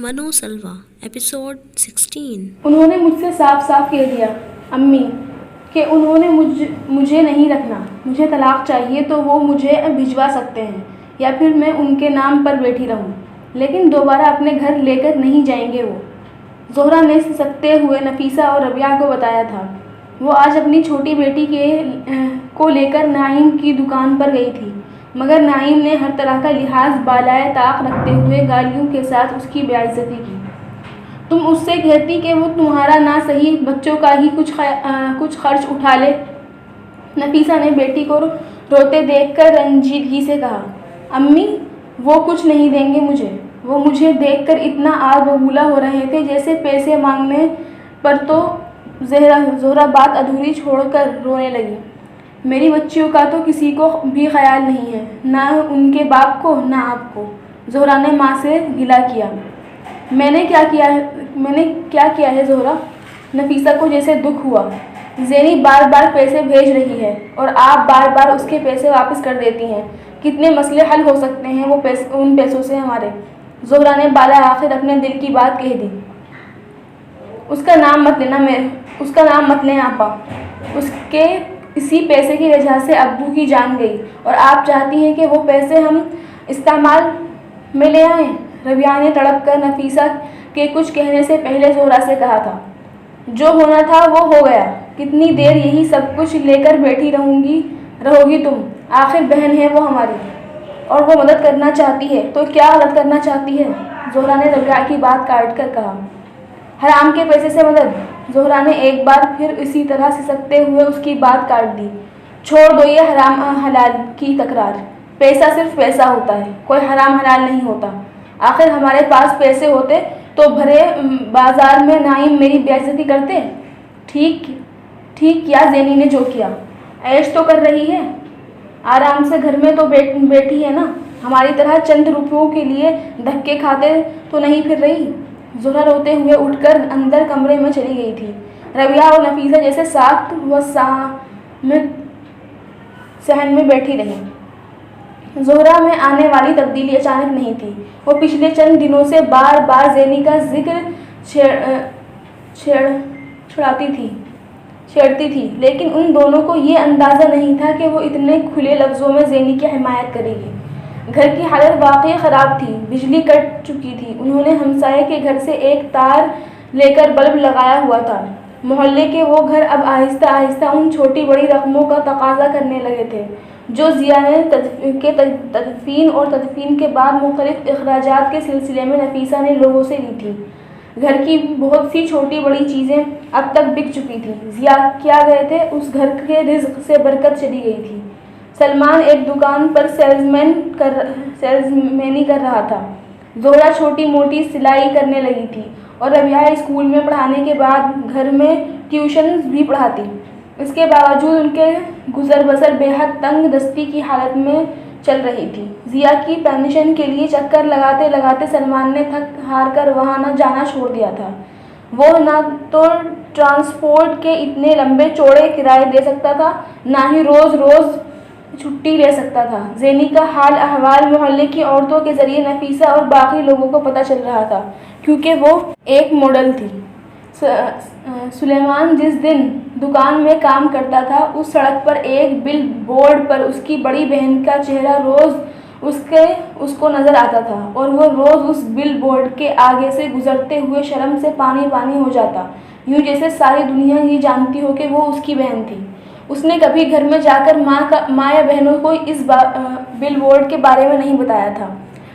منو سلوا ایپیسوڈ 16۔ انہوں نے مجھ سے صاف صاف کہہ دیا امی کہ انہوں نے مجھے نہیں رکھنا، مجھے طلاق چاہیے تو وہ مجھے بھجوا سکتے ہیں یا پھر میں ان کے نام پر بیٹھی رہوں، لیکن دوبارہ اپنے گھر لے کر نہیں جائیں گے وہ۔ زہرا نے سسکتے ہوئے نفیسہ اور ربیہ کو بتایا تھا۔ وہ آج اپنی چھوٹی بیٹی کو لے کر نعیم کی دکان پر گئی تھی، مگر نعیم نے ہر طرح کا لحاظ بالائے طاق رکھتے ہوئے گالیوں کے ساتھ اس کی بے عزتی کی۔ تم اس سے کہتی کہ وہ تمہارا نہ صحیح بچوں کا ہی کچھ خرچ اٹھا لے۔ نفیسہ نے بیٹی کو روتے دیکھ کر رنجیدگی سے کہا۔ امی وہ کچھ نہیں دیں گے مجھے، وہ مجھے دیکھ کر اتنا آگ ببولا ہو رہے تھے جیسے پیسے مانگنے پر تو زہرا بات ادھوری چھوڑ کر رونے لگی۔ میری بچیوں کا تو کسی کو بھی خیال نہیں ہے، نہ ان کے باپ کو نہ آپ کو۔ زہرا نے ماں سے گلہ کیا۔ میں نے کیا کیا ہے زہرا؟ نفیسہ کو جیسے دکھ ہوا۔ زینی بار بار پیسے بھیج رہی ہے اور آپ بار بار اس کے پیسے واپس کر دیتی ہیں، کتنے مسئلے حل ہو سکتے ہیں ان پیسوں سے ہمارے۔ زہرا نے بالآخر اپنے دل کی بات کہہ دی۔ اس کا نام مت لیں آپا، اس کے اسی پیسے کی وجہ سے ابو کی جان گئی اور آپ چاہتی ہیں کہ وہ پیسے ہم استعمال میں لے آئیں؟ ربیہ نے تڑپ کر نفیسہ کے کچھ کہنے سے پہلے زہرا سے کہا تھا۔ جو ہونا تھا وہ ہو گیا، کتنی دیر یہی سب کچھ لے کر بیٹھی رہو گی تم؟ آخر بہن ہے وہ ہماری، اور وہ مدد کرنا چاہتی ہے تو کیا غلط کرنا چاہتی ہے؟ زہرا نے ربیہ کی بات کاٹ کر کہا۔ حرام کے پیسے سے مدد؟ زہرا نے ایک بار پھر اسی طرح سسکتے ہوئے اس کی بات کاٹ دی۔ چھوڑ دو یہ حرام حلال کی تکرار، پیسہ صرف پیسہ ہوتا ہے، کوئی حرام حلال نہیں ہوتا۔ آخر ہمارے پاس پیسے ہوتے تو بھرے بازار میں نعیم میری بے عزتی کرتے؟ ٹھیک کیا زینی نے جو کیا، عیش تو کر رہی ہے، آرام سے گھر میں تو بیٹھی ہے نا، ہماری طرح چند روپیوں کے لیے دھکے کھاتے تو نہیں پھر رہی۔ زہرا روتے ہوئے اٹھ کر اندر کمرے میں چلی گئی تھی۔ ربیہ اور نفیسہ جیسے ساکت و صحن میں بیٹھی رہیں۔ زہرا میں آنے والی تبدیلی اچانک نہیں تھی، وہ پچھلے چند دنوں سے بار بار زینی کا ذکر چھیڑتی تھی، لیکن ان دونوں کو یہ اندازہ نہیں تھا کہ وہ اتنے کھلے لفظوں میں زینی کی حمایت کرے گی۔ گھر کی حالت واقعی خراب تھی، بجلی کٹ چکی تھی، انہوں نے ہمسائے کے گھر سے ایک تار لے کر بلب لگایا ہوا تھا۔ محلے کے وہ گھر اب آہستہ آہستہ ان چھوٹی بڑی رقموں کا تقاضا کرنے لگے تھے جو ضیاء نے تدفین اور تدفین کے بعد مختلف اخراجات کے سلسلے میں نفیسہ نے لوگوں سے لی تھی۔ گھر کی بہت سی چھوٹی بڑی چیزیں اب تک بک چکی تھیں۔ ضیاء کیا گئے تھے، اس گھر کے رزق سے برکت چلی گئی تھی۔ سلمان ایک دکان پر سیلزمینی کر رہا تھا، زہرا چھوٹی موٹی سلائی کرنے لگی تھی اور ربیہ اسکول میں پڑھانے کے بعد گھر میں ٹیوشنز بھی پڑھاتی۔ اس کے باوجود ان کے گزر بسر بے حد تنگ دستی کی حالت میں چل رہی تھی۔ ضیاء کی پینشن کے لیے چکر لگاتے لگاتے سلمان نے تھک ہار کر وہاں نہ جانا چھوڑ دیا تھا۔ وہ نہ تو ٹرانسپورٹ کے اتنے لمبے چوڑے کرائے دے سکتا تھا، نہ ہی روز روز چھٹی لے سکتا تھا۔ زینی کا حال احوال محلے کی عورتوں کے ذریعے نفیسہ اور باقی لوگوں کو پتہ چل رہا تھا، کیونکہ وہ ایک ماڈل تھی۔ سلیمان جس دن دکان میں کام کرتا تھا، اس سڑک پر ایک بل بورڈ پر اس کی بڑی بہن کا چہرہ روز اس کو نظر آتا تھا اور وہ روز اس بل بورڈ کے آگے سے گزرتے ہوئے شرم سے پانی پانی ہو جاتا، یوں جیسے ساری دنیا یہ جانتی ہو کہ وہ اس کی بہن تھی۔ اس نے کبھی گھر میں جا کر ماں یا بہنوں کو اس بل بورڈ کے بارے میں نہیں بتایا تھا،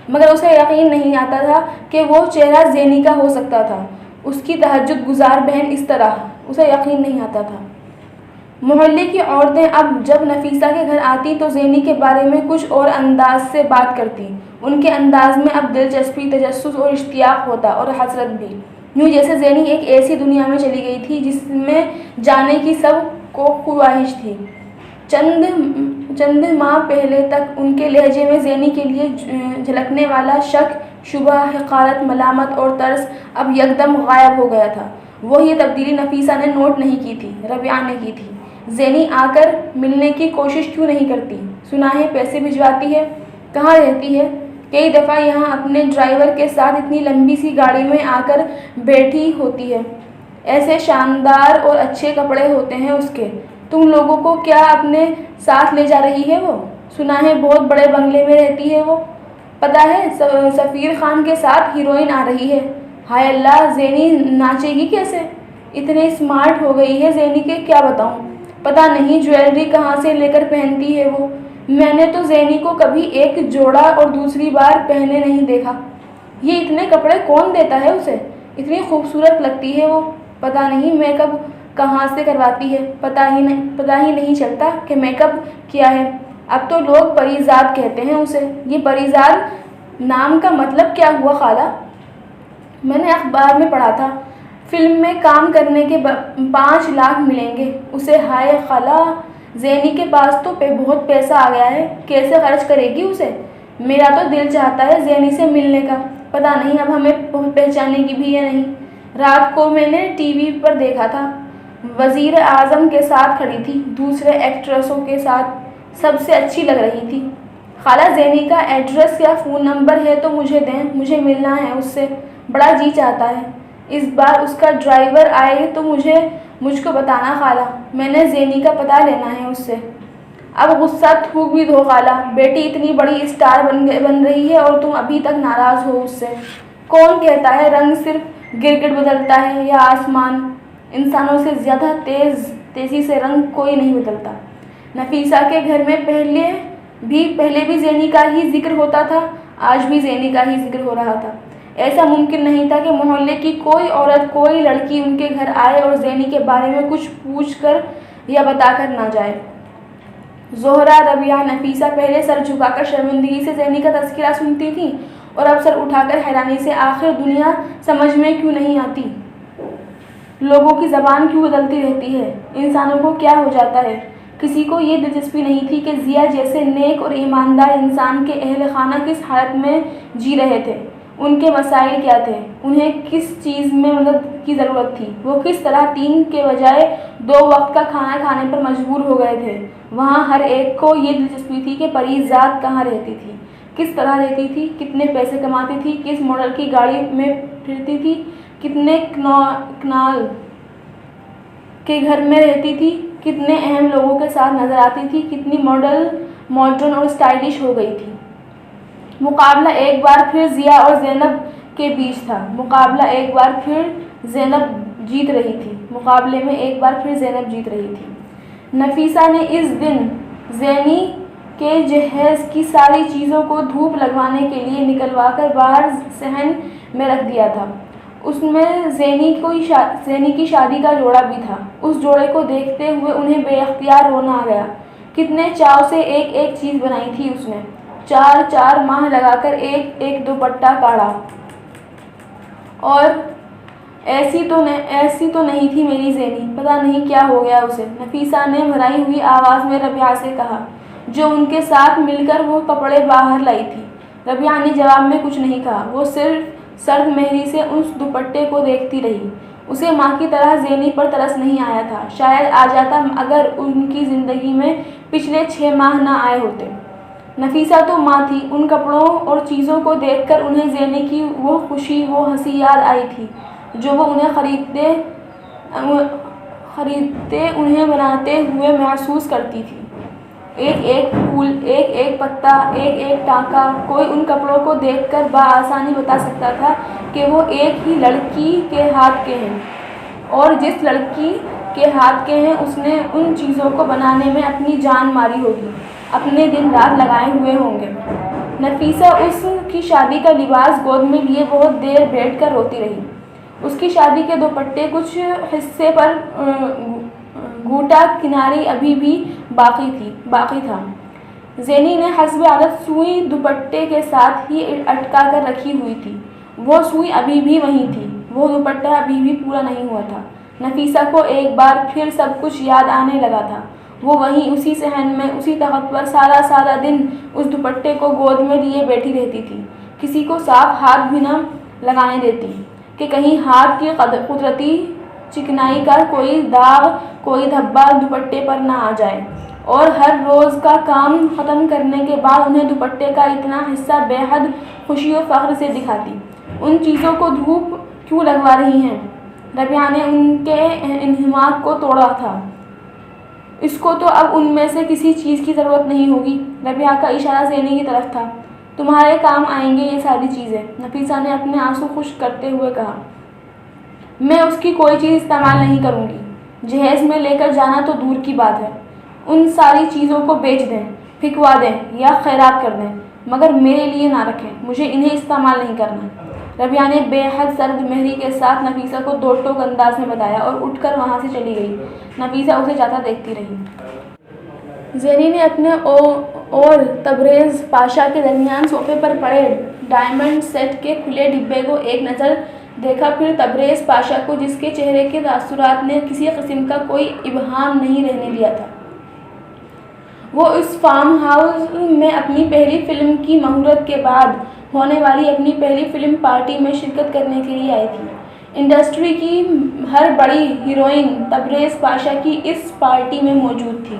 مگر اسے یقین نہیں آتا تھا کہ وہ چہرہ زینی کا ہو سکتا تھا، اس کی تہجد گزار بہن اس طرح، اسے یقین نہیں آتا تھا۔ محلے کی عورتیں اب جب نفیسہ کے گھر آتی تو زینی کے بارے میں کچھ اور انداز سے بات کرتی، ان کے انداز میں اب دلچسپی، تجسس اور اشتیاق ہوتا اور حسرت بھی، یوں جیسے زینی ایک ایسی دنیا میں چلی گئی تھی جس میں جانے کی سب کو خواہش تھی۔ چند ماہ پہلے تک ان کے لہجے میں زینی کے لیے جھلکنے والا شک، شبہ، حقارت، ملامت اور ترس اب یکدم غائب ہو گیا تھا۔ وہ یہ تبدیلی نفیسہ نے نوٹ نہیں کی تھی، ربیہ نے کی تھی۔ زینی آ کر ملنے کی کوشش کیوں نہیں کرتی؟ سنا ہے پیسے بھجواتی ہے، کہاں رہتی ہے؟ کئی دفعہ یہاں اپنے ڈرائیور کے ساتھ اتنی لمبی سی گاڑی میں آ کر بیٹھی ہوتی ہے. ایسے شاندار اور اچھے کپڑے ہوتے ہیں اس کے. تم لوگوں کو کیا اپنے ساتھ لے جا رہی ہے وہ؟ سنا ہے بہت بڑے بنگلے میں رہتی ہے وہ. پتہ ہے سفیر خان کے ساتھ ہیروئن آ رہی ہے. ہائے اللہ، زینی ناچے گی کیسے؟ اتنے اسمارٹ ہو گئی ہے زینی کہ کیا بتاؤں. پتہ نہیں جویلری کہاں سے لے کر پہنتی ہے وہ. میں نے تو زینی کو کبھی ایک جوڑا اور دوسری بار پہنے نہیں دیکھا. یہ اتنے کپڑے کون دیتا ہے اسے؟ اتنی خوبصورت لگتی ہے وہ. پتہ نہیں میک اپ کہاں سے کرواتی ہے. پتہ ہی نہیں چلتا کہ میک اپ کیا ہے. اب تو لوگ پریزاد کہتے ہیں اسے. یہ پریزاد نام کا مطلب کیا ہوا خالہ؟ میں نے اخبار میں پڑھا تھا فلم میں کام کرنے کے 5 لاکھ ملیں گے اسے. ہائے خالہ، زینی کے پاس تو بہت پیسہ آ گیا ہے. کیسے خرچ کرے گی اسے؟ میرا تو دل چاہتا ہے زینی سے ملنے کا. پتہ نہیں اب ہمیں پہچانے کی بھی یا نہیں. رات کو میں نے ٹی وی پر دیکھا تھا، وزیر اعظم کے ساتھ کھڑی تھی، دوسرے ایکٹریسوں کے ساتھ. سب سے اچھی لگ رہی تھی. خالہ، زینی کا ایڈریس یا فون نمبر ہے تو مجھے دیں. مجھے ملنا ہے اس سے. بڑا جی چاہتا ہے. اس بار اس کا ڈرائیور آئے تو مجھ کو بتانا خالہ. میں نے زینی کا پتہ لینا ہے اس سے. اب غصہ تھوک بھی دو خالہ. بیٹی اتنی بڑی اسٹار بن رہی ہے اور تم ابھی تک ناراض ہو اس سے. کون کہتا ہے رنگ صرف گرگٹ بدلتا ہے یا آسمان؟ انسانوں سے زیادہ تیزی سے رنگ کوئی نہیں بدلتا. نفیسہ کے گھر میں پہلے بھی زینی کا ہی ذکر ہوتا تھا. آج بھی زینی کا ہی ذکر ہو رہا تھا. ایسا ممکن نہیں تھا کہ محلے کی کوئی عورت، کوئی لڑکی ان کے گھر آئے اور زینی کے بارے میں کچھ پوچھ کر یا بتا کر نہ جائے. زہرا، ربیہ، نفیسہ پہلے سر جھکا کر شرمندگی سے زینی کا تذکرہ سنتی تھیں اور اب سر اٹھا کر حیرانی سے. آخر دنیا سمجھ میں کیوں نہیں آتی؟ لوگوں کی زبان کیوں بدلتی رہتی ہے؟ انسانوں کو کیا ہو جاتا ہے؟ کسی کو یہ دلچسپی نہیں تھی کہ ضیا جیسے نیک اور ایماندار انسان کے اہل خانہ کس حالت میں جی رہے تھے. ان کے مسائل کیا تھے؟ انہیں کس چیز میں مدد کی ضرورت تھی؟ وہ کس طرح 3 کے بجائے 2 وقت کا کھانا کھانے پر مجبور ہو گئے تھے؟ وہاں ہر ایک کو یہ دلچسپی تھی کہ پریزاد کہاں رہتی تھی، کس طرح رہتی تھی، کتنے پیسے کماتی تھی، کس ماڈل کی گاڑی میں پھرتی تھی، کتنے کنال کے گھر میں رہتی تھی، کتنے اہم لوگوں کے ساتھ نظر آتی تھی، کتنی ماڈرن اور اسٹائلش ہو گئی تھی. مقابلہ ایک بار پھر ضیا اور زینب کے بیچ تھا. مقابلہ ایک بار پھر زینب جیت رہی تھی. مقابلے میں ایک بار پھر زینب جیت رہی تھی. نفیسہ نے اس دن زینی کے جہیز کی ساری چیزوں کو دھوپ لگوانے کے لیے نکلوا کر باہر صحن میں رکھ دیا تھا. اس میں زینی کی شادی کا جوڑا بھی تھا. اس جوڑے کو دیکھتے ہوئے انہیں بے اختیار رونا آ گیا. کتنے چاو سے ایک ایک چیز بنائی تھی اس نے. 4 ماہ لگا کر ایک دوپٹہ کاڑھا. اور ایسی تو نہیں تھی میری زینی. پتہ نہیں کیا ہو گیا اسے. نفیسہ نے بھرائی ہوئی آواز میں ربیہ سے کہا، جو ان کے ساتھ مل کر وہ کپڑے باہر لائی تھی. ربیہ نے جواب میں کچھ نہیں کہا. وہ صرف سرد مہری سے اس دوپٹے کو دیکھتی رہی. اسے ماں کی طرح زینی پر ترس نہیں آیا تھا. شاید آ جاتا اگر ان کی زندگی میں پچھلے 6 ماہ نہ آئے ہوتے. نفیسہ تو ماں تھی. ان کپڑوں اور چیزوں کو دیکھ کر انہیں زینی کی وہ خوشی، وہ ہنسی یاد آئی تھی جو وہ انہیں خریدتے انہیں بناتے ہوئے محسوس کرتی تھی. ایک پھول، ایک پتا، ایک ٹانکا. کوئی ان کپڑوں کو دیکھ کر بآسانی بتا سکتا تھا کہ وہ ایک ہی لڑکی کے ہاتھ کے ہیں، اور جس لڑکی کے ہاتھ کے ہیں اس نے ان چیزوں کو بنانے میں اپنی جان ماری ہوگی، اپنے دن رات لگائے ہوئے ہوں گے. نفیسہ اس کی شادی کا لباس گود میں لیے بہت دیر بیٹھ کر روتی رہی. اس کی شادی کے دوپٹے کچھ حصے پر گھوٹا کناری ابھی بھی باقی تھا. زینی نے حسب عادت سوئی دوپٹے کے ساتھ ہی اٹکا کر رکھی ہوئی تھی. وہ سوئی ابھی بھی وہیں تھی. وہ دوپٹہ ابھی بھی پورا نہیں ہوا تھا. نفیسہ کو ایک بار پھر سب کچھ یاد آنے لگا تھا. وہ وہیں اسی صحن میں، اسی تخت پر سارا دن اس دوپٹے کو گود میں لیے بیٹھی رہتی تھی. کسی کو صاف ہاتھ بھی نہ لگانے دیتی کہ کہیں ہاتھ کی قدرتی چکنائی کا کوئی داغ، کوئی دھبا دوپٹے پر نہ آ جائے. اور ہر روز کا کام ختم کرنے کے بعد انہیں دوپٹے کا اتنا حصہ بے حد خوشی و فخر سے دکھاتی۔ ان چیزوں کو دھوپ کیوں لگوا رہی ہیں؟ ربیہ نے ان کے انہماک کو توڑا تھا۔ اس کو تو اب ان میں سے کسی چیز کی ضرورت نہیں ہوگی۔ ربیہ کا اشارہ زینی کی طرف تھا۔ تمہارے کام آئیں گے یہ ساری چیزیں، نفیسہ نے اپنے آنسو خشک کرتے ہوئے کہا۔ میں اس کی کوئی چیز استعمال نہیں کروں گی۔ جہیز میں لے کر جانا تو دور کی بات ہے، ان ساری چیزوں کو بیچ دیں، پھینکوا دیں یا خیرات کر دیں، مگر میرے لیے نہ رکھیں، مجھے انہیں استعمال نہیں کرنا۔ ربیہ نے بے حد سرد مہری کے ساتھ نفیسہ کو دو ٹوک انداز میں بتایا اور اٹھ کر وہاں سے چلی گئی۔ نفیسہ اسے جاتا دیکھتی رہی۔ زینی نے اپنے اور تبریز پاشا کے درمیان صوفے پر پڑے ڈائمنڈ سیٹ کے کھلے ڈبے کو ایک نظر دیکھا، پھر تبریز پاشا کو، جس کے چہرے کے تاثرات نے کسی قسم کا کوئی ابہام نہیں رہنے دیا تھا۔ وہ اس فارم ہاؤس میں اپنی پہلی فلم کی مہورت کے بعد ہونے والی اپنی پہلی فلم پارٹی میں شرکت کرنے کے لیے آئی تھی۔ انڈسٹری کی ہر بڑی ہیروئن تبریز پاشا کی اس پارٹی میں موجود تھی،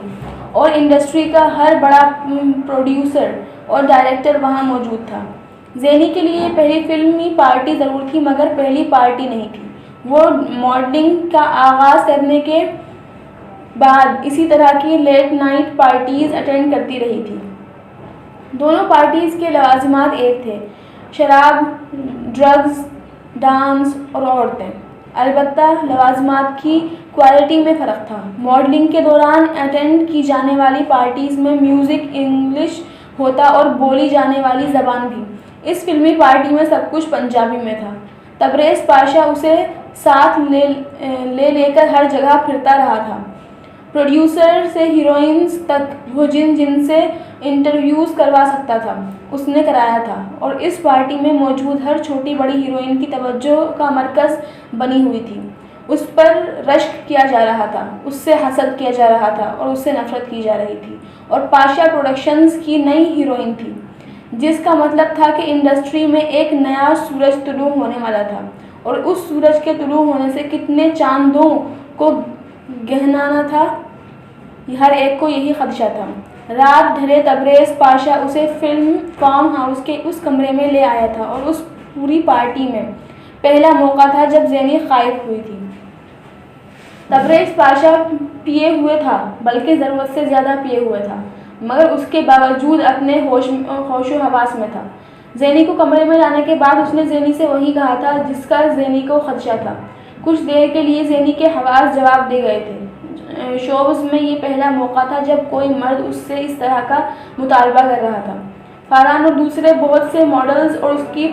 اور انڈسٹری کا ہر بڑا پروڈیوسر اور ڈائریکٹر وہاں موجود تھا۔ زینی کے لیے یہ پہلی فلمی پارٹی ضرور تھی، مگر پہلی پارٹی نہیں تھی۔ وہ ماڈلنگ کا آغاز کرنے کے بعد اسی طرح کی لیٹ نائٹ پارٹیز اٹینڈ کرتی رہی تھی۔ دونوں پارٹیز کے لوازمات ایک تھے: شراب، ڈرگز، ڈانس اور عورتیں۔ البتہ لوازمات کی کوالٹی میں فرق تھا۔ ماڈلنگ کے دوران اٹینڈ کی جانے والی پارٹیز میں میوزک انگلش ہوتا اور بولی جانے والی زبان بھی۔ اس فلمی پارٹی میں سب کچھ پنجابی میں تھا۔ تبریز پاشا اسے ساتھ لے کر ہر جگہ پھرتا رہا تھا، پروڈیوسر سے ہیروئنز تک، وہ جن سے انٹرویوز کروا سکتا تھا اس نے کرایا تھا، اور اس پارٹی میں موجود ہر چھوٹی بڑی ہیروئن کی توجہ کا مرکز بنی ہوئی تھی۔ اس پر رشک کیا جا رہا تھا، اس سے حسد کیا جا رہا تھا اور اس سے نفرت کی جا رہی تھی، اور پاشا پروڈکشنز کی نئی ہیروئن تھی، جس کا مطلب تھا کہ انڈسٹری میں ایک نیا سورج طلوع ہونے والا تھا، اور اس سورج کے طلوع ہونے سے کتنے چاندوں کو گہرانا تھا، ہر ایک کو یہی خدشہ تھا۔ رات ڈھلے تبریز پاشا اسے فارم ہاؤس کے اس کمرے میں لے آیا تھا، اور اس پوری پارٹی میں پہلا موقع تھا جب زینی غائب ہوئی تھی۔ تبریز پاشا پیے ہوئے تھا، بلکہ ضرورت سے زیادہ پیے ہوئے تھا، مگر اس کے باوجود اپنے ہوش و حواس میں تھا۔ زینی کو کمرے میں لانے کے بعد اس نے زینی سے وہی کہا تھا جس کا زینی کو خدشہ تھا۔ کچھ دیر کے لیے زینی کے حواس جواب دے گئے تھے۔ شوز میں یہ پہلا موقع تھا جب کوئی مرد اس سے اس طرح کا مطالبہ کر رہا تھا۔ فارہان اور دوسرے بہت سے ماڈلز اور اس کی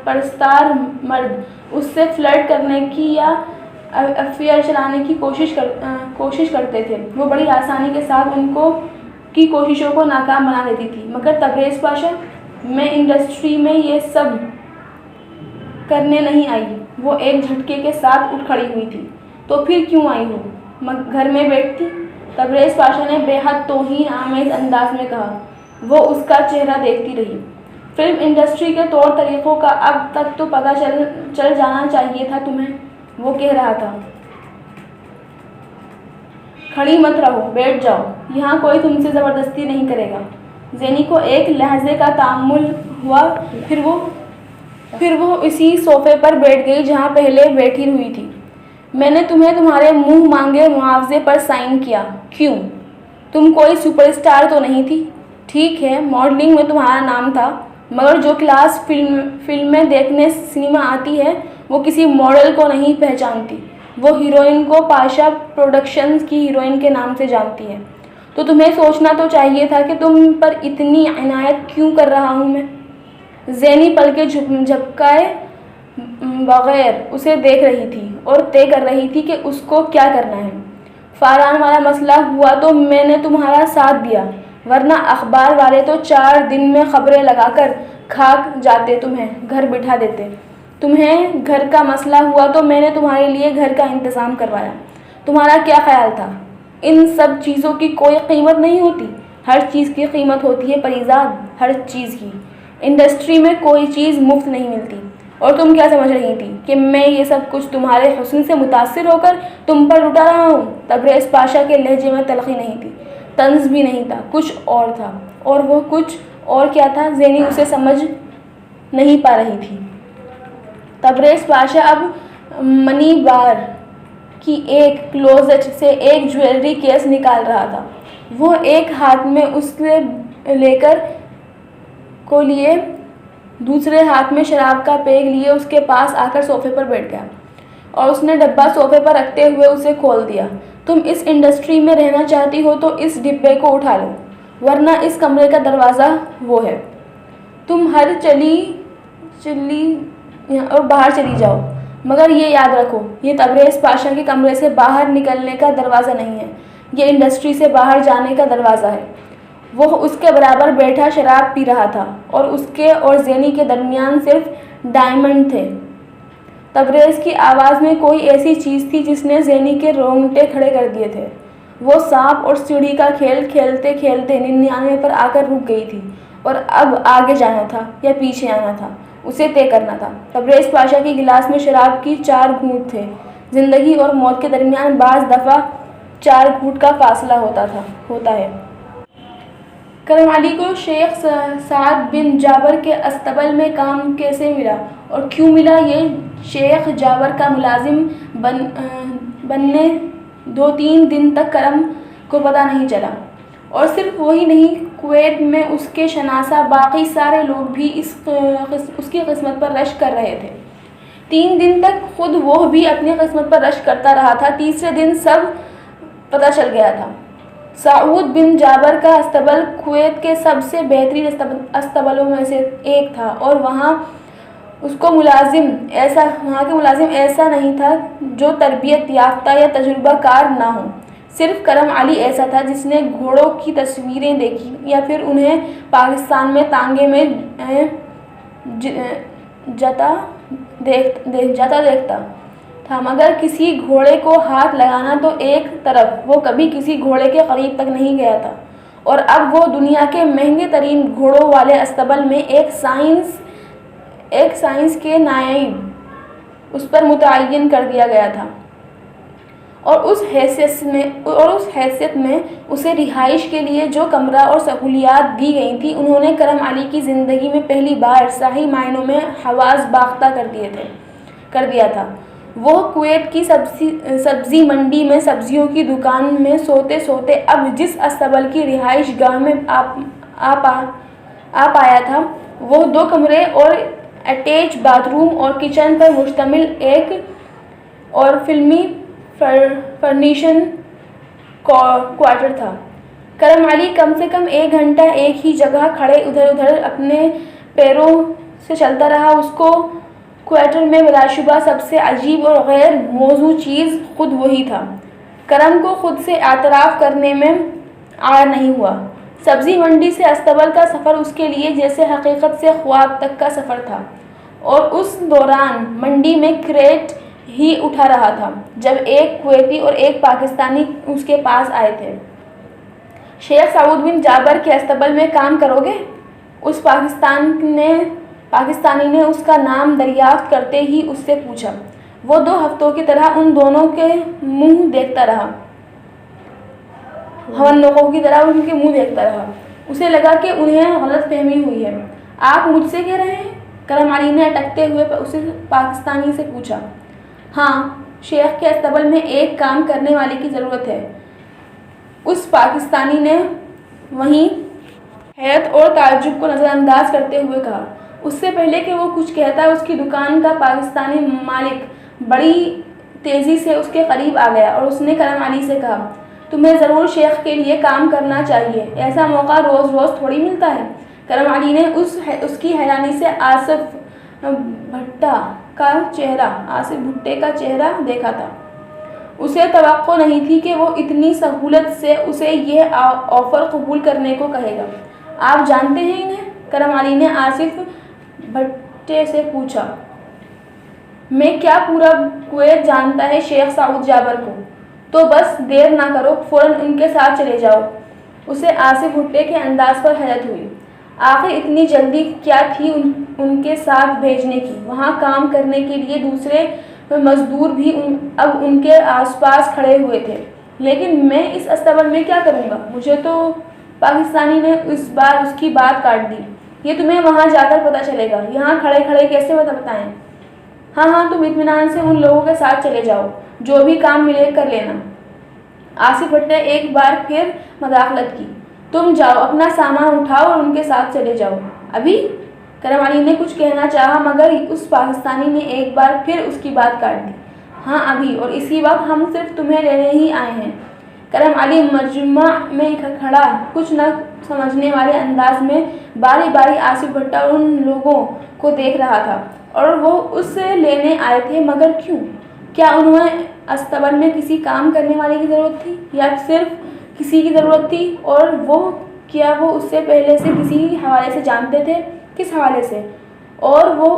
پرستار مرد اس سے فلرٹ کرنے کی یا افیئر چلانے کی کوشش کرتے تھے۔ وہ بڑی آسانی کے ساتھ ان کی کوششوں کو ناکام بنا دیتی تھی، مگر تبریز پاشا، میں انڈسٹری میں یہ سب کرنے نہیں آئی۔ وہ ایک جھٹکے کے ساتھ اٹھ کھڑی ہوئی تھی۔ تو پھر کیوں آئی ہو؟ گھر میں بیٹھتی؟ تبریز پاشا نے بے حد توہین آمیز انداز میں کہا۔ وہ اس کا چہرہ دیکھتی رہی۔ فلم انڈسٹری کے طور طریقوں کا اب تک تو پتہ چل جانا چاہیے تھا تمہیں، وہ کہہ رہا تھا۔ کھڑی مت رہو، بیٹھ جاؤ، یہاں کوئی تم سے زبردستی نہیں کرے گا۔ زینی کو ایک لحظے کا تأمل ہوا، پھر وہ اسی صوفے پر بیٹھ گئی جہاں پہلے بیٹھی ہوئی تھی۔ میں نے تمہیں تمہارے منہ مانگے معاوضے پر سائن کیا۔ کیوں؟ تم کوئی سپر اسٹار تو نہیں تھی۔ ٹھیک ہے، ماڈلنگ میں تمہارا نام تھا، مگر جو کلاس فلمیں دیکھنے سنیما آتی ہے وہ کسی ماڈل کو نہیں پہچانتی، وہ ہیروئن کو پاشا پروڈکشنز کی ہیروئن کے نام سے جانتی ہے۔ تو تمہیں سوچنا تو چاہیے تھا کہ تم پر اتنی عنایت کیوں کر رہا ہوں میں۔ زینی پلکیں جھپکائے بغیر اسے دیکھ رہی تھی اور طے کر رہی تھی کہ اس کو کیا کرنا ہے۔ فارہان والا مسئلہ ہوا تو میں نے تمہارا ساتھ دیا، ورنہ اخبار والے تو 4 دن میں خبریں لگا کر کھاک جاتے، تمہیں گھر بٹھا دیتے۔ تمہیں گھر کا مسئلہ ہوا تو میں نے تمہارے لیے گھر کا انتظام کروایا۔ تمہارا کیا خیال تھا؟ ان سب چیزوں کی کوئی قیمت نہیں ہوتی؟ ہر چیز کی قیمت ہوتی ہے پریزاد، ہر چیز کی۔ انڈسٹری میں کوئی چیز مفت نہیں ملتی۔ اور تم کیا سمجھ رہی تھی کہ میں یہ سب کچھ تمہارے حسن سے متاثر ہو کر تم پر لٹا رہا ہوں؟ تبریز پاشا کے لہجے میں تلخی نہیں تھی۔ طنز بھی نہیں تھا، کچھ اور تھا، اور وہ کچھ اور کیا تھا زینی اسے سمجھ نہیں پا رہی تھی۔ تبریز پاشا اب منی بار کی ایک کلوزٹ سے ایک جویلری کیس نکال رہا تھا۔ وہ ایک ہاتھ میں اس لے کر کو لیے، دوسرے ہاتھ میں شراب کا پیگ لیے اس کے پاس آ کر صوفے پر بیٹھ گیا اور اس نے ڈبہ صوفے پر رکھتے ہوئے اسے کھول دیا۔ تم اس انڈسٹری میں رہنا چاہتی ہو تو اس ڈبے کو اٹھا لو، ورنہ اس کمرے کا دروازہ وہ ہے، تم ہر چلی اور باہر چلی جاؤ، مگر یہ یاد رکھو یہ تبریز پاشا کے کمرے سے باہر نکلنے کا دروازہ نہیں ہے، یہ انڈسٹری سے باہر جانے کا دروازہ ہے۔ وہ اس کے برابر بیٹھا شراب پی رہا تھا اور اس کے اور زینی کے درمیان صرف ڈائمنڈ تھے۔ تبریز کی آواز میں کوئی ایسی چیز تھی جس نے زینی کے رونگٹے کھڑے کر دیے تھے۔ وہ سانپ اور سیڑھی کا کھیل کھیلتے کھیلتے 99 پر آ کر رک گئی تھی اور اب آگے جانا تھا یا پیچھے آنا تھا، اسے طے کرنا تھا۔ تبریز پاشا کے گلاس میں شراب کی 4 گھونٹ تھے۔ زندگی اور موت کے درمیان بعض دفعہ 4 گھونٹ کا فاصلہ ہوتا ہے۔ کرم علی کو شیخ سعد بن جابر کے استبل میں کام کیسے ملا اور کیوں ملا، یہ شیخ جابر کا ملازم بننے 2-3 دن تک کرم کو پتہ نہیں چلا، اور صرف وہی نہیں، کویت میں اس کے شناسہ باقی سارے لوگ بھی اس کی قسمت پر رشک کر رہے تھے۔ 3 دن تک خود وہ بھی اپنی قسمت پر رشک کرتا رہا تھا، تیسرے دن سب پتہ چل گیا تھا۔ سعود بن جابر کا استبل کویت کے سب سے بہترین استبلوں میں سے ایک تھا، اور وہاں کے ملازم ایسا نہیں تھا جو تربیت یافتہ یا تجربہ کار نہ ہو۔ صرف کرم علی ایسا تھا جس نے گھوڑوں کی تصویریں دیکھی یا پھر انہیں پاکستان میں تانگے میں جاتا دیکھتا تھا، مگر کسی گھوڑے کو ہاتھ لگانا تو ایک طرف، وہ کبھی کسی گھوڑے کے قریب تک نہیں گیا تھا، اور اب وہ دنیا کے مہنگے ترین گھوڑوں والے استبل میں ایک سائنس کے نائب اس پر متعین کر دیا گیا تھا، اور اس حیثیت میں اسے رہائش کے لیے جو کمرہ اور سہولیات دی گئی تھیں، انہوں نے کرم علی کی زندگی میں پہلی بار صحیح معنوں میں حواس باختہ کر دیا تھا۔ وہ کویت کی سبزی منڈی میں سبزیوں کی دکان میں سوتے سوتے اب جس استبل کی رہائش گاہ میں آ پایا تھا، وہ 2 کمرے اور اٹیچ باتھ روم اور کچن پر مشتمل ایک اور فلمی فرنیشن کوارٹر تھا۔ کرم علی کم سے کم 1 گھنٹہ ایک ہی جگہ کھڑے ادھر اپنے پیروں سے چلتا رہا۔ اس کو کوارٹر میں بلا شبہ سب سے عجیب اور غیر موزوں چیز خود وہی تھا۔ کرم کو خود سے اعتراف کرنے میں عار نہیں ہوا۔ سبزی منڈی سے استبل کا سفر اس کے لیے جیسے حقیقت سے خواب تک کا سفر تھا، اور اس دوران منڈی میں کریٹ ہی اٹھا رہا تھا جب ایک کویتی اور ایک پاکستانی اس کے پاس آئے تھے۔ شیخ سعود بن جابر کے استبل میں کام کرو گے؟ اس پاکستانی نے اس کا نام دریافت کرتے ہی اس سے پوچھا۔ وہ 2 ہفتوں کی طرح ان دونوں کے منہ دیکھتا رہا، کی طرح ان کے منہ دیکھتا رہا۔ اسے لگا کہ انہیں غلط فہمی ہوئی ہے۔ آپ مجھ سے کہہ رہے ہیں؟ کرم علی نے اٹکتے ہوئے اسے پاکستانی سے پوچھا۔ ہاں، شیخ کے استبل میں ایک کام کرنے والے کی ضرورت ہے، اس پاکستانی نے وہیں حیرت اور تعجب کو نظر انداز کرتے ہوئے کہا۔ اس سے پہلے کہ وہ کچھ کہتا، اس کی دکان کا پاکستانی مالک بڑی تیزی سے اس کے قریب آ گیا اور اس نے کرم علی سے کہا، تمہیں ضرور شیخ کے لیے کام کرنا چاہیے، ایسا موقع روز روز تھوڑی ملتا ہے۔ کرم علی نے اس کی حیرانی سے آصف بھٹے کا چہرہ دیکھا تھا۔ اسے توقع نہیں تھی کہ وہ اتنی سہولت سے اسے یہ آفر قبول کرنے کو کہے گا۔ آپ جانتے ہیں انہیں؟ کرم علی نے آصف بھٹے سے پوچھا۔ میں کیا، پورا کویت جانتا ہے شیخ سعود جابر کو؟ تو بس دیر نہ کرو، فوراً ان کے ساتھ چلے جاؤ۔ اسے آصف بھٹے کے انداز پر حیرت ہوئی۔ آخر اتنی جلدی کیا تھی ان کے ساتھ بھیجنے کی؟ وہاں کام کرنے کے لیے دوسرے مزدور بھی اب ان کے آس پاس کھڑے ہوئے تھے۔ لیکن میں اس استبل میں کیا کروں گا؟ مجھے تو پاکستانی نے اس بار اس کی بات کاٹ دی۔ یہ تمہیں وہاں جا کر پتہ چلے گا، یہاں کھڑے کھڑے کیسے بتائیں؟ ہاں تم اطمینان سے ان لوگوں کے ساتھ چلے جاؤ، جو بھی کام ملے کر لینا۔ آصف بھٹ نے ایک بار پھر مداخلت کی۔ تم جاؤ، اپنا سامان اٹھاؤ اور ان کے ساتھ چلے جاؤ۔ ابھی؟ کرم علی نے کچھ کہنا چاہا مگر اس پاکستانی نے ایک بار پھر اس کی بات کاٹ دی۔ ہاں ابھی، اور اسی وقت ہم صرف تمہیں لینے ہی آئے ہیں۔ کرم علی مجمع میں کھڑا کچھ نہ سمجھنے والے انداز میں باری باری آصف بھٹ اور ان لوگوں کو دیکھ رہا تھا۔ اور وہ اس سے لینے آئے تھے مگر کیوں؟ کیا انہیں استبل میں کسی کام کرنے والے کی ضرورت تھی یا صرف کسی کی ضرورت تھی؟ اور کیا وہ اس سے پہلے سے کسی حوالے سے جانتے تھے؟ کس حوالے سے؟ اور وہ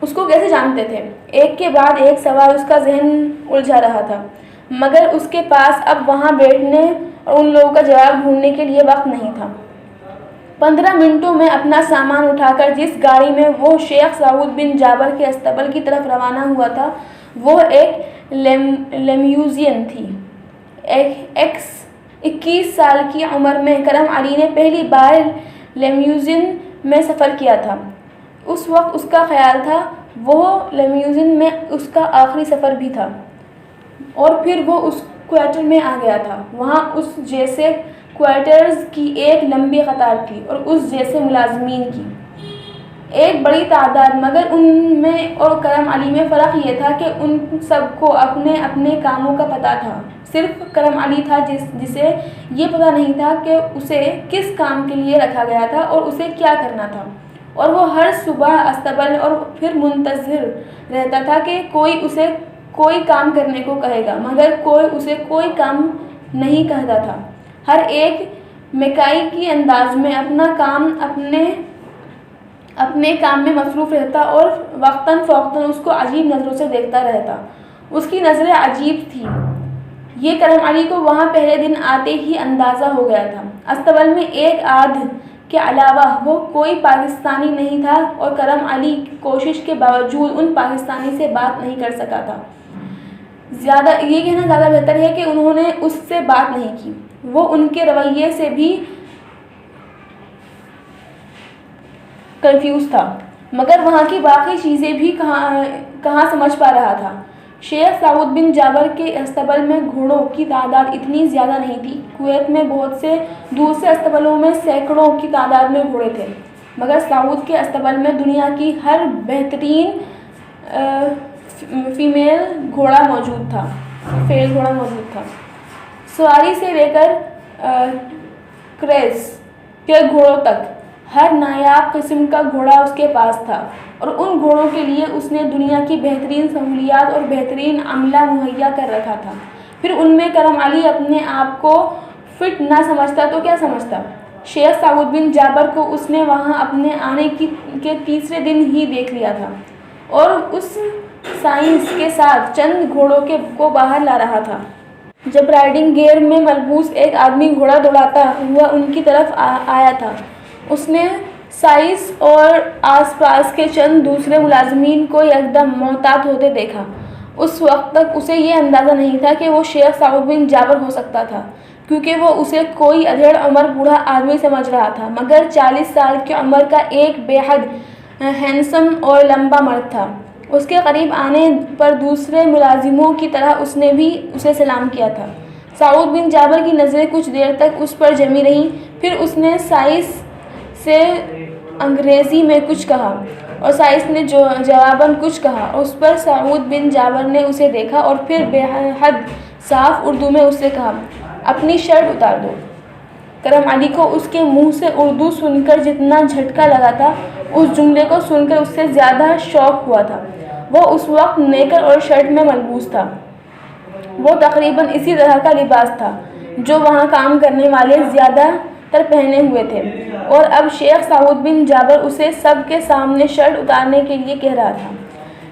اس کو کیسے جانتے تھے؟ ایک کے بعد ایک سوال اس کا ذہن الجھا رہا تھا مگر اس کے پاس اب وہاں بیٹھنے اور ان لوگوں کا جواب ڈھونڈنے کے لیے وقت نہیں تھا۔ 15 منٹوں میں اپنا سامان اٹھا کر جس گاڑی میں وہ شیخ سعود بن جابر کے استبل کی طرف روانہ ہوا تھا وہ ایک لیموزین تھی۔ 21 سال کی عمر میں کرم علی نے پہلی بار لیموزین میں سفر کیا تھا۔ اس وقت اس کا خیال تھا وہ لیموزین میں اس کا آخری سفر بھی تھا۔ اور پھر وہ اس کوارٹر میں آ گیا تھا۔ وہاں اس جیسے کوارٹرز کی ایک لمبی قطار تھی اور اس جیسے ملازمین کی ایک بڑی تعداد، مگر ان میں اور کرم علی میں فرق یہ تھا کہ ان سب کو اپنے اپنے کاموں کا پتہ تھا۔ صرف کرم علی تھا جسے یہ پتہ نہیں تھا کہ اسے کس کام کے لیے رکھا گیا تھا اور اسے کیا کرنا تھا، اور وہ ہر صبح استبل اور پھر منتظر رہتا تھا کہ کوئی اسے کوئی کام کرنے کو کہے گا، مگر کوئی اسے کوئی کام نہیں کہتا تھا۔ ہر ایک میکائی کی انداز میں اپنے کام میں مصروف رہتا اور وقتاً فوقتاً اس کو عجیب نظروں سے دیکھتا رہتا۔ اس کی نظریں عجیب تھیں، یہ کرم علی کو وہاں پہلے دن آتے ہی اندازہ ہو گیا تھا۔ استبل میں ایک آدھ کے علاوہ وہ کوئی پاکستانی نہیں تھا اور کرم علی کوشش کے باوجود ان پاکستانی سے بات نہیں کر سکا تھا۔ یہ کہنا زیادہ بہتر ہے کہ انہوں نے اس سے بات نہیں کی۔ وہ ان کے رویے سے بھی کنفیوز تھا مگر وہاں کی باقی چیزیں بھی کہاں سمجھ پا رہا تھا۔ شیخ سعود بن جابر کے استبل میں گھوڑوں کی تعداد اتنی زیادہ نہیں تھی۔ کویت میں بہت سے دوسرے استبلوں میں سینکڑوں کی تعداد میں گھوڑے تھے مگر سعود کے استبل میں دنیا کی ہر بہترین فیمیل گھوڑا موجود تھا۔ سواری سے لے کر کریز کے گھوڑوں تک ہر نایاب قسم کا گھوڑا اس کے پاس تھا، اور ان گھوڑوں کے لیے اس نے دنیا کی بہترین سہولیات اور بہترین عملہ مہیا کر رکھا تھا۔ پھر ان میں کرم علی اپنے آپ کو فٹ نہ سمجھتا تو کیا سمجھتا؟ شیخ سعود بن جابر کو اس نے وہاں اپنے آنے کے تیسرے دن ہی دیکھ لیا تھا اور اس سائنس کے ساتھ چند گھوڑوں کو باہر لا رہا تھا۔ جب رائڈنگ گیئر میں ملبوس ایک آدمی گھوڑا دوڑاتا ہوا ان کی طرف آیا تھا، اس نے سائنس اور آس پاس کے چند دوسرے ملازمین کو یکدم محتاط ہوتے دیکھا۔ اس وقت تک اسے یہ اندازہ نہیں تھا کہ وہ شیخ سعود بن جابر ہو سکتا تھا، کیونکہ وہ اسے کوئی ادھیڑ عمر بوڑھا آدمی سمجھ رہا تھا، مگر 40 سال کی عمر کا ایک بے حد ہینڈسم اور لمبا مرد تھا۔ اس کے قریب آنے پر دوسرے ملازموں کی طرح اس نے بھی اسے سلام کیا تھا۔ سعود بن جابر کی نظریں کچھ دیر تک اس پر جمی رہیں، پھر اس نے سائنس سے انگریزی میں کچھ کہا اور سائنس نے جواباً کچھ کہا۔ اس پر سعود بن جابر نے اسے دیکھا اور پھر بے حد صاف اردو میں اس سے کہا، اپنی شرٹ اتار دو۔ کرم علی کو اس کے منہ سے اردو سن کر جتنا جھٹکا لگا تھا، اس جملے کو سن کر اس سے زیادہ شوق ہوا تھا۔ وہ اس وقت نیکر اور شرٹ میں ملبوس تھا۔ وہ تقریباً اسی طرح کا لباس تھا جو وہاں کام کرنے والے زیادہ تر پہنے ہوئے تھے، اور اب شیخ سعود بن جابر اسے سب کے سامنے شرٹ اتارنے کے لیے کہہ رہا تھا۔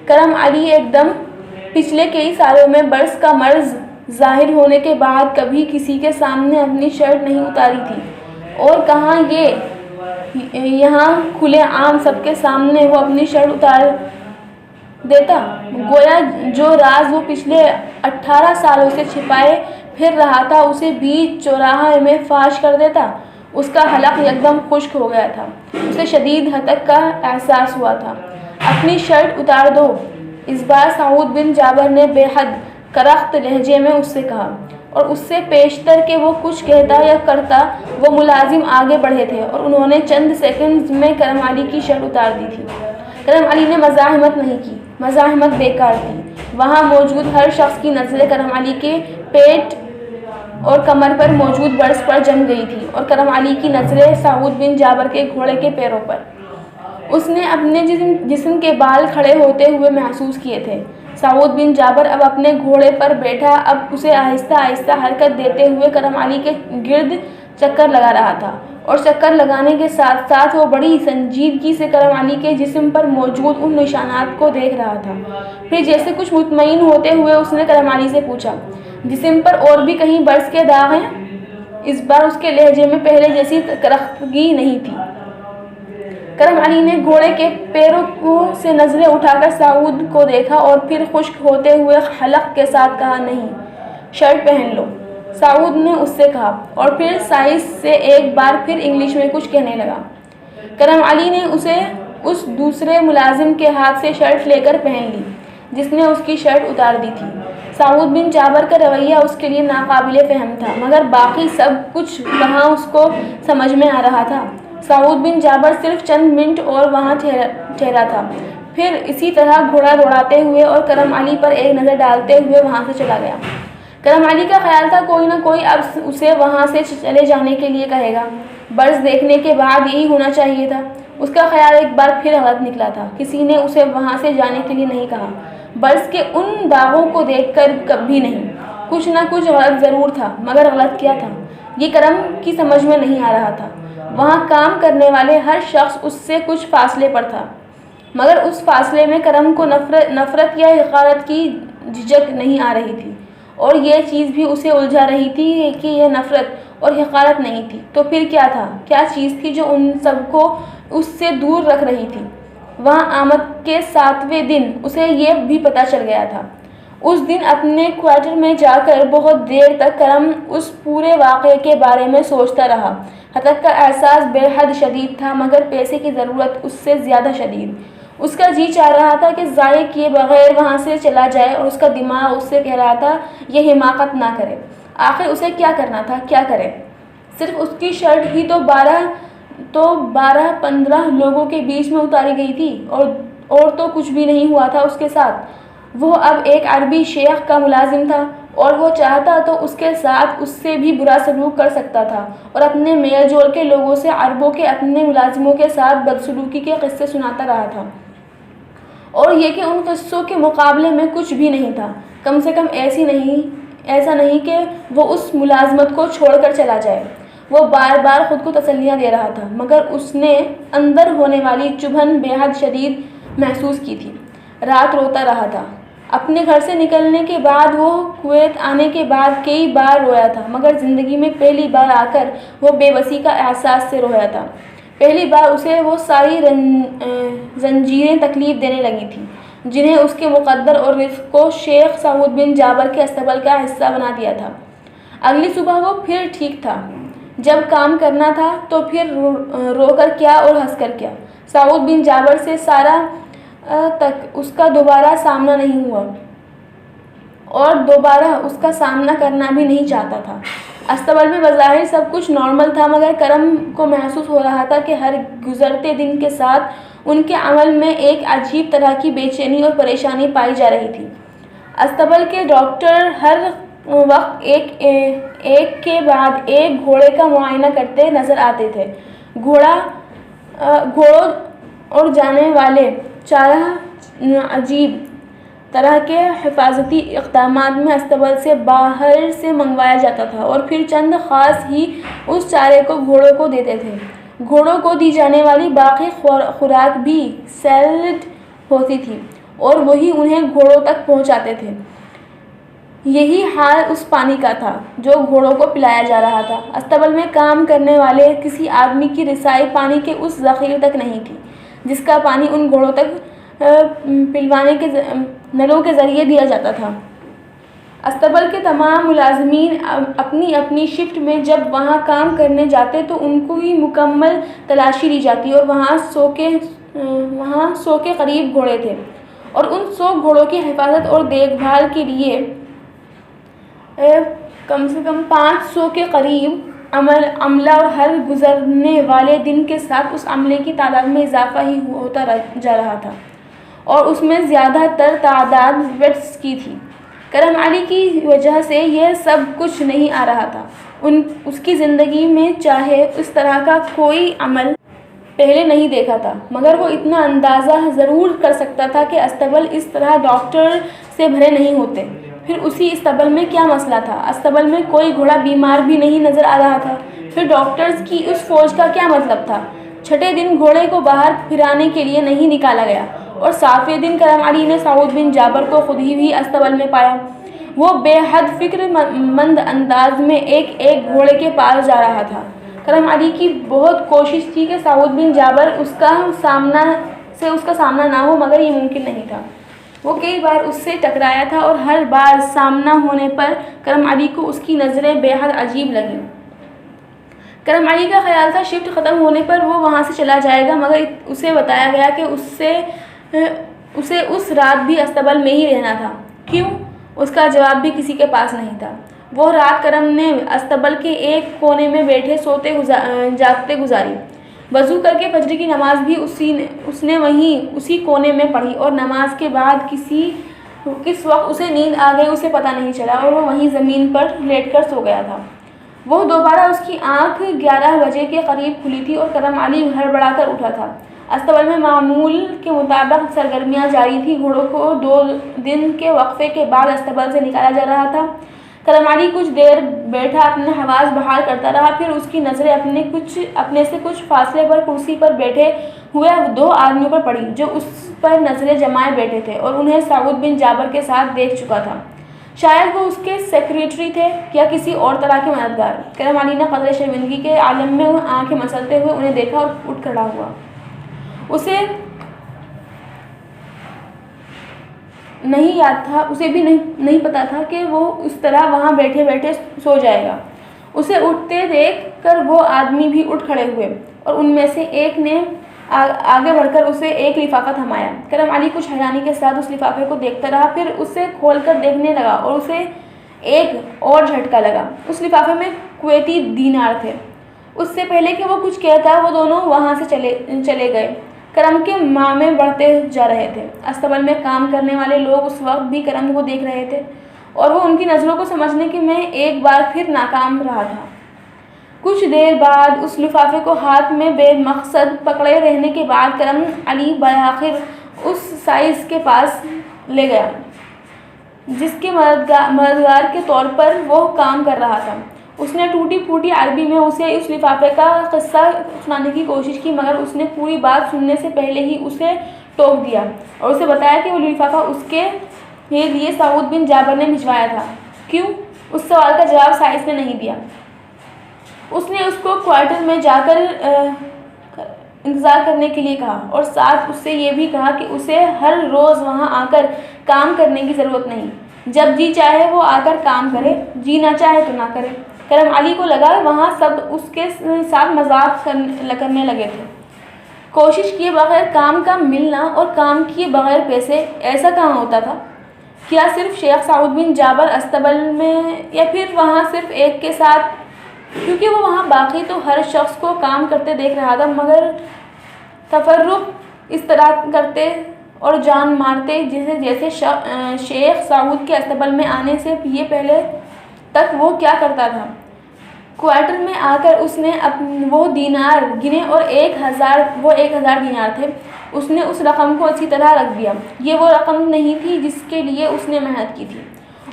کرم علی ایک دم پچھلے کئی سالوں میں برس کا مرض ظاہر ہونے کے بعد کبھی کسی کے سامنے اپنی شرٹ نہیں اتاری تھی، اور کہاں یہاں کھلے عام سب کے سامنے وہ اپنی شرٹ دیتا، گویا جو راز وہ پچھلے 18 سالوں سے چھپائے پھر رہا تھا اسے بیچ چوراہے میں فاش کر دیتا۔ اس کا حلق یکدم خشک ہو گیا تھا، اسے شدید ہتک کا احساس ہوا تھا۔ اپنی شرٹ اتار دو، اس بار سعود بن جابر نے بے حد کرخت لہجے میں اس سے کہا، اور اس سے پیشتر کہ وہ کچھ کہتا یا کرتا وہ ملازم آگے بڑھے تھے اور انہوں نے چند سیکنڈز میں کرم علی کی شرٹ اتار دی تھی۔ کرم علی نے مزاحمت نہیں کی، مزاحمت بیکار تھی۔ وہاں موجود ہر شخص کی نظریں کرم علی کے پیٹ اور کمر پر موجود برس پر جم گئی تھی اور کرم علی کی نظریں سعود بن جابر کے گھوڑے کے پیروں پر۔ اس نے اپنے جسم کے بال کھڑے ہوتے ہوئے محسوس کیے تھے۔ سعود بن جابر اب اپنے گھوڑے پر بیٹھا، اب اسے آہستہ آہستہ حرکت دیتے ہوئے کرم علی کے گرد چکر لگا رہا تھا، اور چکر لگانے کے ساتھ ساتھ وہ بڑی سنجیدگی سے کرم علی کے جسم پر موجود ان نشانات کو دیکھ رہا تھا۔ پھر جیسے کچھ مطمئن ہوتے ہوئے اس نے کرم علی سے پوچھا، جسم پر اور بھی کہیں برس کے داغ ہیں؟ اس بار اس کے لہجے میں پہلے جیسی کرختگی نہیں تھی۔ کرم علی نے گھوڑے کے پیروں سے نظریں اٹھا کر سعود کو دیکھا اور پھر خشک ہوتے ہوئے حلق کے ساتھ کہا، نہیں، شرٹ پہن لو، سعود نے اس سے کہا، اور پھر سائز سے ایک بار پھر انگلش میں کچھ کہنے لگا۔ کرم علی نے اسے اس دوسرے ملازم کے ہاتھ سے شرٹ لے کر پہن لی جس نے اس کی شرٹ اتار دی تھی۔ سعود بن جابر کا رویہ اس کے لیے ناقابل فہم تھا، مگر باقی سب کچھ کہاں اس کو سمجھ میں آ رہا تھا۔ سعود بن جابر صرف چند منٹ اور وہاں ٹھہرا تھا، پھر اسی طرح گھوڑا دوڑاتے ہوئے اور کرم علی پر ایک نظر ڈالتے ہوئے وہاں سے چلا گیا۔ کرم علی کا خیال تھا کوئی نہ کوئی اب اسے وہاں سے چلے جانے کے لیے کہے گا۔ برس دیکھنے کے بعد یہی ہونا چاہیے تھا۔ اس کا خیال ایک بار پھر غلط نکلا تھا، کسی نے اسے وہاں سے جانے کے لیے نہیں کہا، برس کے ان داغوں کو دیکھ کر کبھی نہیں۔ کچھ نہ کچھ غلط ضرور تھا، مگر غلط کیا تھا یہ کرم کی سمجھ میں نہیں آ رہا تھا۔ وہاں کام کرنے والے ہر شخص اس سے کچھ فاصلے پر تھا، مگر اس فاصلے میں کرم کو نفرت یا حقارت کی جھجک نہیں آ رہی تھی، اور یہ چیز بھی اسے الجھا رہی تھی کہ یہ نفرت اور حقارت نہیں تھی تو پھر کیا تھا؟ کیا چیز تھی جو ان سب کو اس سے دور رکھ رہی تھی؟ وہاں آمد کے 7ویں دن اسے یہ بھی پتہ چل گیا تھا۔ اس دن اپنے کوارٹر میں جا کر بہت دیر تک کرم اس پورے واقعے کے بارے میں سوچتا رہا۔ ہتک کا احساس بے حد شدید تھا، مگر پیسے کی ضرورت اس سے زیادہ شدید۔ اس کا جی چاہ رہا تھا کہ ضائع کیے بغیر وہاں سے چلا جائے، اور اس کا دماغ اس سے کہہ رہا تھا یہ حماقت نہ کرے۔ آخر اسے کیا کرنا تھا؟ کیا کرے؟ صرف اس کی شرٹ ہی تو 12-15 لوگوں کے بیچ میں اتاری گئی تھی، اور تو کچھ بھی نہیں ہوا تھا اس کے ساتھ۔ وہ اب ایک عربی شیخ کا ملازم تھا، اور وہ چاہتا تو اس کے ساتھ اس سے بھی برا سلوک کر سکتا تھا، اور اپنے میل جول کے لوگوں سے عربوں کے اپنے ملازموں کے ساتھ بدسلوکی کے قصے سناتا رہا تھا، اور یہ کہ ان قصوں کے مقابلے میں کچھ بھی نہیں تھا، کم سے کم ایسا نہیں کہ وہ اس ملازمت کو چھوڑ کر چلا جائے۔ وہ بار بار خود کو تسلیاں دے رہا تھا، مگر اس نے اندر ہونے والی چبھن بے حد شدید محسوس کی تھی۔ رات روتا رہا تھا۔ اپنے گھر سے نکلنے کے بعد، وہ کویت آنے کے بعد کئی بار رویا تھا، مگر زندگی میں پہلی بار آ کر وہ بے بسی کا احساس سے رویا تھا۔ پہلی بار اسے وہ ساری زنجیریں تکلیف دینے لگی تھیں جنہیں اس کے مقدر اور رزق کو شیخ سعود بن جابر کے استبل کا حصہ بنا دیا تھا۔ اگلی صبح وہ پھر ٹھیک تھا۔ جب کام کرنا تھا تو پھر رو کر کیا اور ہنس کر کیا۔ سعود بن جابر سے سارا تک اس کا دوبارہ سامنا نہیں ہوا، اور دوبارہ اس کا سامنا کرنا بھی نہیں چاہتا تھا۔ استبل میں بظاہر سب کچھ نارمل تھا، مگر کرم کو محسوس ہو رہا تھا کہ ہر گزرتے دن کے ساتھ ان کے عمل میں ایک عجیب طرح کی بے چینی اور پریشانی پائی جا رہی تھی۔ استبل کے ڈاکٹر ہر وقت ایک کے بعد ایک گھوڑے کا معائنہ کرتے نظر آتے تھے۔ گھوڑوں اور جانے والے چارہ عجیب طرح کے حفاظتی اقدامات میں استبل سے باہر سے منگوایا جاتا تھا، اور پھر چند خاص ہی اس چارے کو گھوڑوں کو دیتے تھے۔ گھوڑوں کو دی جانے والی باقی خوراک بھی سیلڈ ہوتی تھی، اور وہی انہیں گھوڑوں تک پہنچاتے تھے۔ یہی حال اس پانی کا تھا جو گھوڑوں کو پلایا جا رہا تھا۔ استبل میں کام کرنے والے کسی آدمی کی رسائی پانی کے اس ذخیرے تک نہیں تھی جس کا پانی ان گھوڑوں تک پلوانے کے نلوں کے ذریعے دیا جاتا تھا۔ استبل کے تمام ملازمین اپنی اپنی شفٹ میں جب وہاں کام کرنے جاتے تو ان کو ہی مکمل تلاشی لی جاتی اور وہاں 100 کے قریب گھوڑے تھے اور ان 100 گھوڑوں کی حفاظت اور دیکھ بھال کے لیے کم سے کم 500 کے قریب عملہ اور ہر گزرنے والے دن کے ساتھ اس عملے کی تعداد میں اضافہ ہی ہوتا جا رہا تھا اور اس میں زیادہ تر تعداد ویٹس کی تھی۔ کرم علی کی وجہ سے یہ سب کچھ نہیں آ رہا تھا۔ اس کی زندگی میں چاہے اس طرح کا کوئی عمل پہلے نہیں دیکھا تھا، مگر وہ اتنا اندازہ ضرور کر سکتا تھا کہ استبل اس طرح ڈاکٹر سے بھرے نہیں ہوتے۔ پھر اسی استبل میں کیا مسئلہ تھا؟ استبل میں کوئی گھوڑا بیمار بھی نہیں نظر آ رہا تھا۔ پھر ڈاکٹرز کی اس فوج کا کیا مطلب تھا؟ چھٹے دن گھوڑے کو باہر پھرانے کے لیے نہیں نکالا گیا اور ساتویں دن کرم علی نے سعود بن جابر کو خود ہی استبل میں پایا۔ وہ بے حد فکر مند انداز میں ایک گھوڑے کے پاس جا رہا تھا۔ کرم علی کی بہت کوشش تھی کہ سعود بن جابر اس کا سامنا نہ ہو، مگر یہ ممکن نہیں تھا۔ وہ کئی بار اس سے ٹکرایا تھا اور ہر بار سامنا ہونے پر کرم علی کو اس کی نظریں بے حد عجیب لگیں۔ کرم علی کا خیال تھا شفٹ ختم ہونے پر وہ وہاں سے چلا جائے گا، مگر اسے بتایا گیا کہ اسے اس رات بھی استبل میں ہی رہنا تھا۔ کیوں؟ اس کا جواب بھی کسی کے پاس نہیں تھا۔ وہ رات کرم نے استبل کے ایک کونے میں بیٹھے سوتے جاگتے گزاری۔ وضو کر کے فجر کی نماز بھی اس نے وہیں اسی کونے میں پڑھی اور نماز کے بعد کس وقت اسے نیند آ گئی اسے پتہ نہیں چلا اور وہ وہیں زمین پر لیٹ کر سو گیا تھا۔ وہ دوبارہ اس کی آنکھ 11 بجے کے قریب کھلی تھی اور کرم علی ہڑبڑا کر اٹھا تھا۔ استبل میں معمول کے مطابق سرگرمیاں جاری تھیں۔ گھوڑوں کو 2 دن کے وقفے کے بعد استبل سے نکالا جا رہا تھا۔ کرم علی کچھ دیر بیٹھا اپنے حواس بحال کرتا رہا، پھر اس کی نظریں اپنے سے کچھ فاصلے پر کرسی پر بیٹھے ہوئے 2 آدمیوں پر پڑی جو اس پر نظریں جمائے بیٹھے تھے اور انہیں سعود بن جابر کے ساتھ دیکھ چکا تھا۔ شاید وہ اس کے سیکریٹری تھے یا کسی اور طرح کے مددگار۔ کرم علی نے قدرے شرمندگی کے عالم میں آنکھیں مسلتے ہوئے انہیں دیکھا اور اٹھ کھڑا ہوا۔ اسے بھی نہیں پتا تھا کہ وہ اس طرح وہاں بیٹھے بیٹھے سو جائے گا۔ اسے اٹھتے دیکھ کر وہ آدمی بھی اٹھ کھڑے ہوئے اور ان میں سے ایک نے آگے بڑھ کر اسے ایک لفافہ تھمایا۔ کرم علی کچھ حیرانی کے ساتھ اس لفافے کو دیکھتا رہا، پھر اسے کھول کر دیکھنے لگا اور اسے ایک اور جھٹکا لگا۔ اس لفافے میں کویتی دینار تھے۔ اس سے پہلے کہ وہ کچھ کہتا وہ دونوں وہاں سے چلے گئے۔ کرم کے معامے بڑھتے جا رہے تھے۔ استبل میں کام کرنے والے لوگ اس وقت بھی کرم کو دیکھ رہے تھے اور وہ ان کی نظروں کو سمجھنے میں ایک بار پھر ناکام رہا تھا۔ کچھ دیر بعد اس لفافے کو ہاتھ میں بے مقصد پکڑے رہنے کے بعد کرم علی بالآخر اس سائز کے پاس لے گیا جس کے مددگار کے طور پر وہ کام کر رہا تھا۔ اس نے ٹوٹی پھوٹی عربی میں اسے اس لفافے کا قصہ سنانے کی کوشش کی، مگر اس نے پوری بات سننے سے پہلے ہی اسے ٹوک دیا اور اسے بتایا کہ وہ لفافہ اس کے لیے سعود بن جابر نے بھجوایا تھا۔ کیوں؟ اس سوال کا جواب سائس نے نہیں دیا۔ اس نے اس کو کوارٹر میں جا کر انتظار کرنے کے لیے کہا اور ساتھ اس سے یہ بھی کہا کہ اسے ہر روز وہاں آ کر کام کرنے کی ضرورت نہیں۔ جب جی چاہے وہ آ کر کام کرے، جی نہ چاہے تو نہ کرے۔ کرم علی کو لگا وہاں سب اس کے ساتھ مذاق کرنے لگے تھے۔ کوشش کیے بغیر کام کا ملنا اور کام کیے بغیر پیسے، ایسا کہاں ہوتا تھا؟ کیا صرف شیخ سعود بن جابر استبل میں، یا پھر وہاں صرف ایک کے ساتھ؟ کیونکہ وہ وہاں باقی تو ہر شخص کو کام کرتے دیکھ رہا تھا، مگر تفرق اس طرح کرتے اور جان مارتے جیسے شیخ سعود کے استبل میں آنے سے یہ پہلے تک وہ کیا کرتا تھا۔ کوارٹر میں آ کر اس نے وہ دینار گنے اور 1000 دینار تھے۔ اس نے اس رقم کو اچھی طرح رکھ دیا۔ یہ وہ رقم نہیں تھی جس کے لیے اس نے محنت کی تھی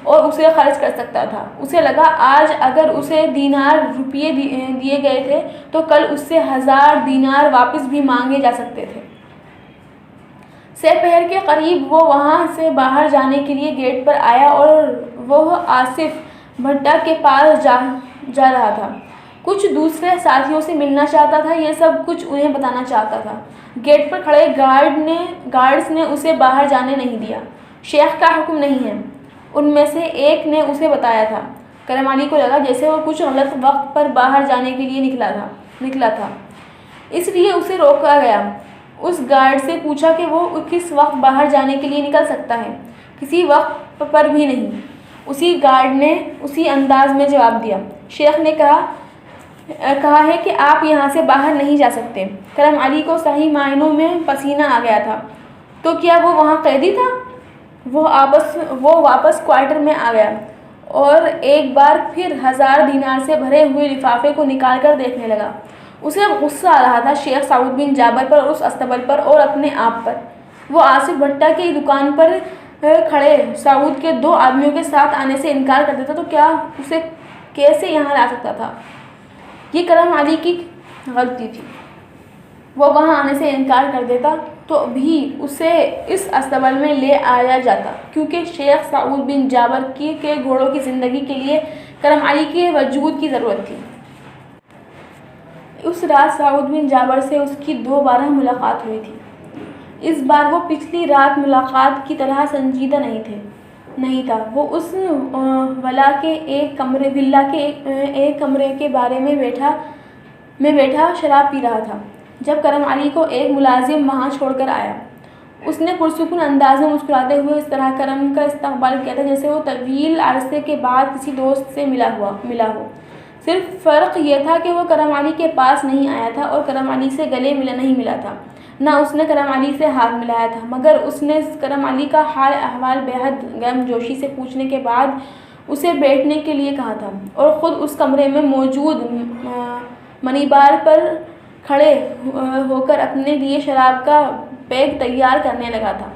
اور اسے خرچ کر سکتا تھا۔ اسے لگا آج اگر اسے روپیے دیے گئے تھے تو کل اس سے 1000 دینار واپس بھی مانگے جا سکتے تھے۔ پہر کے قریب وہ وہاں سے باہر جانے کے لیے گیٹ پر آیا اور وہ آصف بھٹا کے پاس جا رہا تھا۔ کچھ دوسرے ساتھیوں سے ملنا چاہتا تھا، یہ سب کچھ انہیں بتانا چاہتا تھا۔ گیٹ پر کھڑے گارڈز نے اسے باہر جانے نہیں دیا۔ شیخ کا حکم نہیں ہے، ان میں سے ایک نے اسے بتایا تھا۔ کرم علی کو لگا جیسے وہ کچھ غلط وقت پر باہر جانے کے لیے نکلا تھا، اس لیے اسے روکا گیا۔ اس گارڈ سے پوچھا کہ وہ کس وقت باہر جانے کے لیے نکل سکتا ہے۔ کسی وقت پر بھی نہیں، اسی گارڈ نے اسی انداز میں جواب دیا۔ شیخ نے کہا ہے کہ آپ یہاں سے باہر نہیں جا سکتے۔ کرم علی کو صحیح معنوں میں پسینہ آ گیا تھا۔ تو کیا وہ وہاں قیدی تھا؟ وہ واپس کوارٹر میں آ گیا اور ایک بار پھر 1000 دینار سے بھرے ہوئے لفافے کو نکال کر دیکھنے لگا۔ اسے غصہ آ رہا تھا شیخ سعود بن جابر پر اور اس استبل پر اور اپنے آپ پر۔ وہ آصف بھٹا کی دکان پر کھڑے سعود کے 2 آدمیوں کے ساتھ آنے سے انکار کر دیتا تو کیا اسے کیسے یہاں لا سکتا تھا؟ یہ کرم علی کی غلطی تھی۔ وہ وہاں آنے سے انکار کر دیتا تو بھی اسے اس استبل میں لے آیا جاتا، کیونکہ شیخ سعود بن جابر کے گھوڑوں کی زندگی کے لیے کرم علی کے وجود کی ضرورت تھی۔ اس رات سعود بن جابر سے اس کی دوبارہ ملاقات ہوئی تھی۔ اس بار وہ پچھلی رات ملاقات کی طرح سنجیدہ نہیں تھا۔ وہ اس ولا کے ایک کمرے کے بارے میں بیٹھا شراب پی رہا تھا جب کرم علی کو ایک ملازم وہاں چھوڑ کر آیا۔ اس نے پرسکون انداز میں مسکراتے ہوئے اس طرح کرم کا استقبال کیا تھا جیسے وہ طویل عرصے کے بعد کسی دوست سے ملا ہو۔ صرف فرق یہ تھا کہ وہ کرم علی کے پاس نہیں آیا تھا اور کرم علی سے گلے نہیں ملا تھا، نہ اس نے کرم علی سے ہاتھ ملایا تھا، مگر اس نے کرم علی کا حال احوال بےحد گرم جوشی سے پوچھنے کے بعد اسے بیٹھنے کے لیے کہا تھا اور خود اس کمرے میں موجود منی بار پر کھڑے ہو کر اپنے لیے شراب کا پیک تیار کرنے لگا تھا۔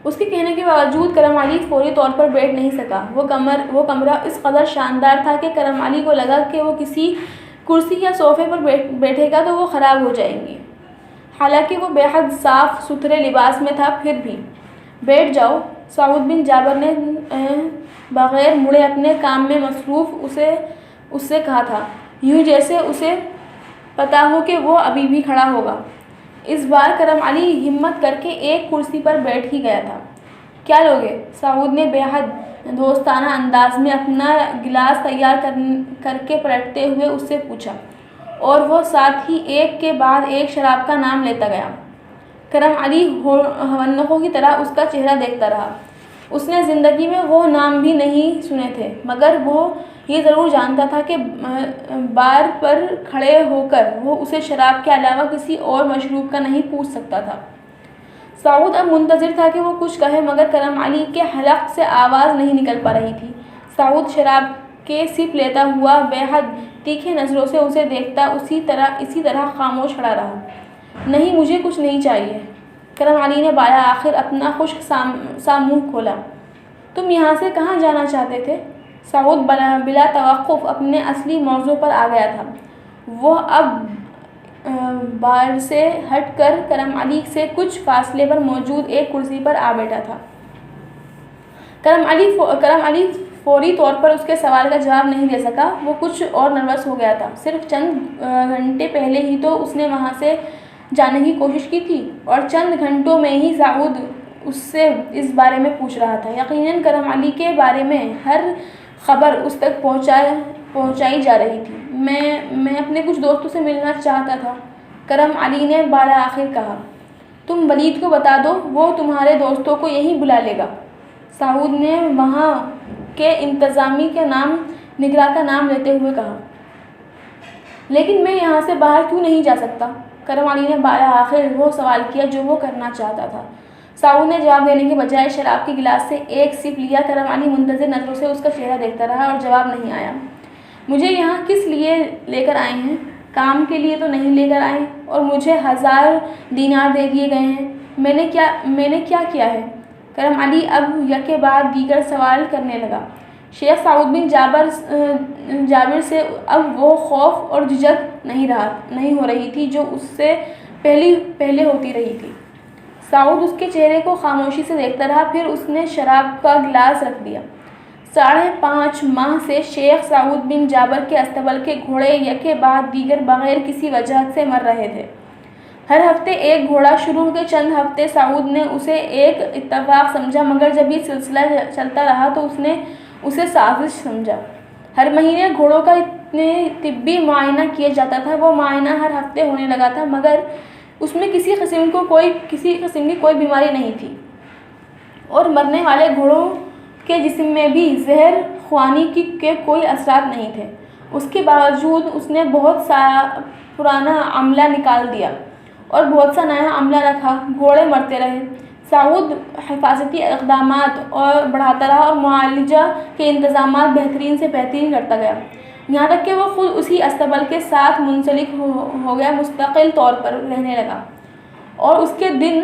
اس کے کہنے کے باوجود کرم علی فوری طور پر بیٹھ نہیں سکا۔ وہ کمرہ اس قدر شاندار تھا کہ کرم علی کو لگا کہ وہ کسی کرسی یا صوفے پر بیٹھے گا تو وہ خراب ہو جائیں گی، حالانکہ وہ بے حد صاف ستھرے لباس میں تھا۔ پھر بھی بیٹھ جاؤ، سعود بن جابر نے بغیر مڑے اپنے کام میں مصروف اس سے کہا تھا، یوں جیسے اسے پتا ہو کہ وہ ابھی بھی کھڑا ہوگا۔ اس بار کرم علی ہمت کر کے ایک کرسی پر بیٹھ ہی گیا تھا۔ کیا لوگے؟ سعود نے بے حد دوستانہ انداز میں اپنا گلاس تیار کر کے پلٹتے ہوئے اس سے پوچھا، اور وہ ساتھ ہی ایک کے بعد ایک شراب کا نام لیتا گیا۔ کرم علی ہونخوں کی طرح اس کا چہرہ دیکھتا رہا۔ اس نے زندگی میں وہ نام بھی نہیں سنے تھے، مگر وہ یہ ضرور جانتا تھا کہ بار پر کھڑے ہو کر وہ اسے شراب کے علاوہ کسی اور مشروب کا نہیں پوچھ سکتا تھا۔ سعود اب منتظر تھا کہ وہ کچھ کہے، مگر کرم علی کے حلق سے آواز نہیں نکل پا رہی تھی۔ سعود شراب کے سپ لیتا ہوا بے حد تیکھے نظروں سے اسے دیکھتا اسی طرح خاموش کھڑا رہا۔ نہیں، مجھے کچھ نہیں چاہیے۔ کرم علی نے بالا آخر اپنا خشک سا منہ کھولا۔ تم یہاں سے کہاں جانا چاہتے تھے؟ سعود بلا توقف اپنے اصلی موضوع پر آ گیا تھا۔ وہ اب بار سے ہٹ کر کرم علی سے کچھ فاصلے پر موجود ایک کرسی پر آ بیٹھا تھا۔ کرم علی فوری طور پر اس کے سوال کا جواب نہیں دے سکا۔ وہ کچھ اور نروس ہو گیا تھا۔ صرف چند گھنٹے پہلے ہی تو اس نے وہاں سے جانے کی کوشش کی تھی، اور چند گھنٹوں میں ہی سعود اس سے اس بارے میں پوچھ رہا تھا۔ یقیناً کرم علی کے بارے میں ہر خبر اس تک پہنچائی جا رہی تھی۔ میں اپنے کچھ دوستوں سے ملنا چاہتا تھا، کرم علی نے بالا آخر کہا۔ تم ولید کو بتا دو، وہ تمہارے دوستوں کو یہیں بلا لے گا۔ سعود نے وہاں کے انتظامی کے نگراں کا نام لیتے ہوئے کہا۔ لیکن میں یہاں سے باہر کیوں نہیں جا سکتا؟ کرم علی نے بالا آخر وہ سوال کیا جو وہ کرنا چاہتا تھا۔ سعود نے جواب دینے کے بجائے شراب کے گلاس سے ایک سپ لیا۔ کرم علی منتظر نظروں سے اس کا چہرہ دیکھتا رہا اور جواب نہیں آیا۔ مجھے یہاں کس لیے لے کر آئے ہیں؟ کام کے لیے تو نہیں لے کر آئے، اور مجھے 1000 دینار دے دیے گئے ہیں۔ میں نے کیا کیا ہے؟ کرم علی اب یکے بعد دیگر سوال کرنے لگا۔ شیخ سعود بن جابر سے اب وہ خوف اور جھجک نہیں ہو رہی تھی جو اس سے پہلے ہوتی رہی تھی۔ سعود اس کے چہرے کو خاموشی سے دیکھتا رہا، پھر اس نے شراب کا گلاس رکھ دیا۔ 5.5 ماہ سے شیخ سعود بن جابر کے استبل کے گھوڑے یکے بعد دیگر بغیر کسی وجہ سے مر رہے تھے۔ ہر ہفتے ایک گھوڑا شروع کے چند ہفتے سعود نے اسے ایک اتفاق سمجھا، مگر جب یہ سلسلہ چلتا رہا تو اس نے اسے سازش سمجھا۔ ہر مہینے گھوڑوں کا طبی معائنہ کیا جاتا تھا۔ وہ معائنہ ہر ہفتے ہونے لگا تھا، مگر اس میں کسی قسم کی کوئی بیماری نہیں تھی، اور مرنے والے گھوڑوں کے جسم میں بھی زہر خوانی کے کوئی اثرات نہیں تھے۔ اس کے باوجود اس نے بہت سا پرانا عملہ نکال دیا اور بہت سا نیا عملہ رکھا۔ گھوڑے مرتے رہے۔ سعود حفاظتی اقدامات اور بڑھاتا رہا اور معالجہ کے انتظامات بہترین سے بہترین کرتا گیا، یہاں تک کہ وہ خود اسی استبل کے ساتھ منسلک ہو گیا، مستقل طور پر رہنے لگا، اور اس کے دن